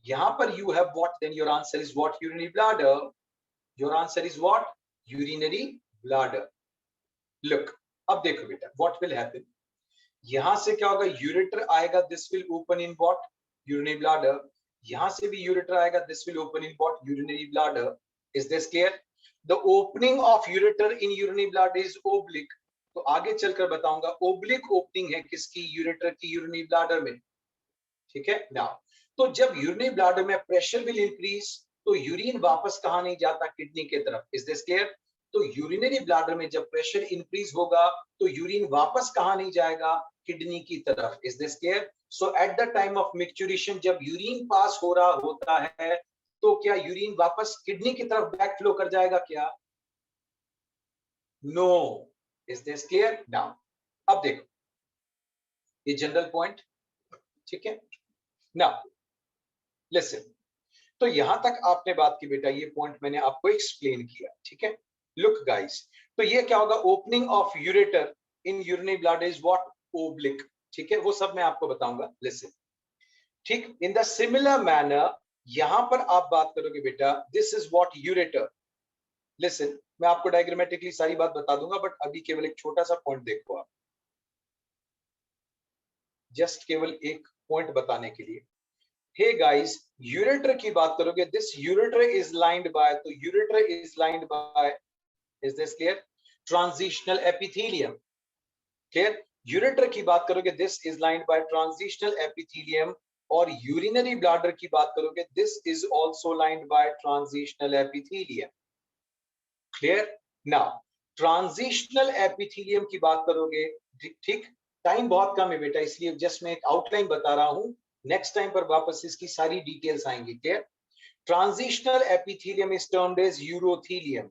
यहां पर you have what, then your answer is what? Urinary bladder. Your answer is what? Urinary bladder. Look, अब देखो बेटा, what will happen, यहां से क्या होगा, यूरेटर आएगा, this will open in what? Urinary bladder. यहां से भी यूरेटर आएगा, this will open in what? Urinary bladder. Is this clear? The opening of ureter in urinary bladder is oblique. तो आगे चलकर बताऊंगा, ओब्लिक ओपनिंग है किसकी? यूरेटर की, यूरिनरी ब्लैडर में। ठीक है ना? तो जब यूरिनरी ब्लैडर में प्रेशर विल इंक्रीज, तो यूरिन वापस कहां नहीं जाता? किडनी की तरफ। Is this clear? तो यूरिनरी ब्लैडर में जब प्रेशर इंक्रीज होगा तो यूरिन वापस कहां नहीं जाएगा? किडनी की तरफ। Is this clear? So at the time of maturation, जब यूरिन पास हो रहा होता है, तो क्या यूरिन वापस किडनी की तरफ बैक फ्लो कर जाएगा क्या? No. Is this clear? Now अब देखो, ये जनरल पॉइंट, ठीक है ना? लिसन, तो यहां तक आपने बात की बेटा, ये पॉइंट मैंने आपको एक्सप्लेन किया। ठीक है, लुक गाइस, तो ये क्या होगा, opening of ureter in urinary bladder is what? Oblique. ठीक है, वो सब मैं आपको बताऊंगा। लिसन, ठीक, इन द सिमिलर मैनर, यहां पर आप बात करोगे बेटा, this is what? Ureter. Listen, मैं आपको डायग्रामेटिकली सारी बात बता दूंगा, बट अभी केवल एक छोटा सा पॉइंट देखो आप, जस्ट केवल एक पॉइंट बताने के लिए। हे गाइस, यूरेटर की बात करोगे, this ureter is lined by, तो ureter is lined by, is this clear? Transitional epithelium. Clear? Ureter की बात करोगे, this is lined by transitional epithelium, और यूरिनरी ब्लैडर की बात करोगे, this is also lined by transitional epithelium. Clear? Now transitional epithelium की बात करोगे, ठीक, टाइम बहुत कम है बेटा, इसलिए जस्ट मैं एक आउटलाइन बता रहा हूं, नेक्स्ट टाइम पर वापस इसकी सारी डिटेल्स आएंगी। Clear? Transitional epithelium is termed as urothelium.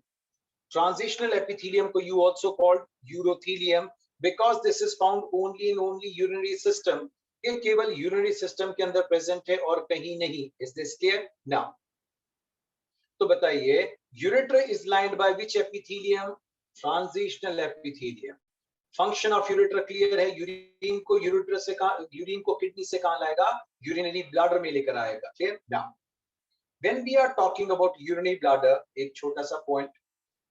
Transitional epithelium को you also called urothelium, because this is found only in only urinary system. ये केवल यूरिनरी सिस्टम के अंदर प्रेजेंट है और कहीं नहीं। Is this clear? नाउ तो बताइए, ureter is lined by which epithelium? Transitional epithelium. Function of ureter clear है, यूरिन को यूरेटर से कहां, यूरिन को किडनी से कहां लाएगा? यूरिनरी ब्लैडर में लेकर आएगा। Clear? Now when we are talking about urinary bladder, एक छोटा सा पॉइंट,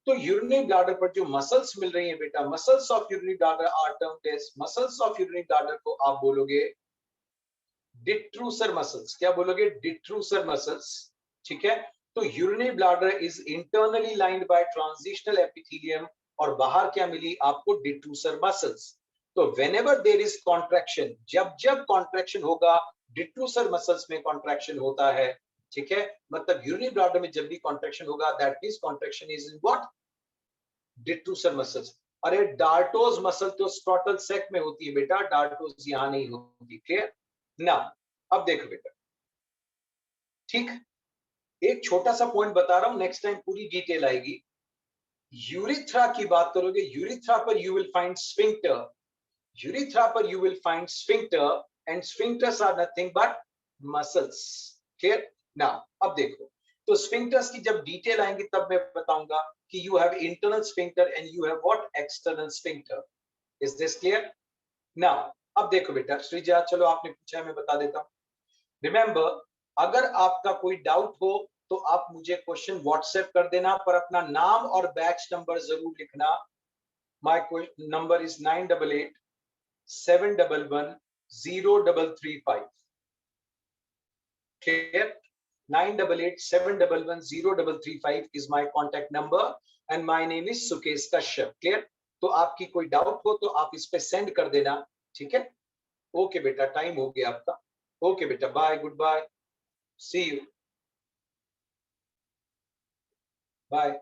तो यूरिनरी ब्लैडर पर जो मसल्स मिल रही है बेटा, muscles of urinary bladder are termed as, muscles of urinary bladder को आप बोलोगे डिट्रूसर मसल्स। क्या बोलोगे? Detrusor muscles. ठीक है, तो urinary bladder is internally lined by transitional epithelium और बाहर क्या मिली आपको, डिट्रूसर मसल्स। तो व्हेनेवर देयर इज कॉन्ट्रैक्शन, जब जब कॉन्ट्रैक्शन होगा, डिट्रूसर मसल्स में कॉन्ट्रैक्शन होता है, ठीक है, मतलब यूरिनरी ब्लैडर में जब भी कॉन्ट्रैक्शन होगा, that means contraction is in what, डिट्रूसर muscles. अरे डार्टोज मसल तो स्ट्रोटल सैक में होती है बेटा, डार्टोज यहां नहीं होती। क्लियर ना? अब देखो बेटा, ठीक, एक छोटा सा पॉइंट बता रहा हूं, नेक्स्ट टाइम पूरी डिटेल आएगी। यूरिथ्रा की बात करोगे, यूरिथ्रा पर you will find sphincter, urethra पर you will find sphincter and sphincters are nothing but muscles. Clear? Now अब देखो, तो sphincters की जब डिटेल आएंगी तब मैं बताऊंगा कि you have internal sphincter and you have what, external sphincter. Is this clear? Now अब देखो बेटा, श्रीजा चलो आपने पूछा, मैं बता देता हूं। रिमेंबर, अगर आपका कोई डाउट हो तो आप मुझे क्वेश्चन व्हाट्सएप कर देना, पर अपना नाम और बैच नंबर जरूर लिखना। My number is 988-711-0335. Clear? 988-711-0335 is my contact number and my name is Sukesh Kashyap. Clear? तो आपकी कोई डाउट हो तो आप इस पे सेंड कर देना, ठीक है? ओके बेटा, टाइम हो गया आपका। ओके बेटा, bye, good bye, see you, bye.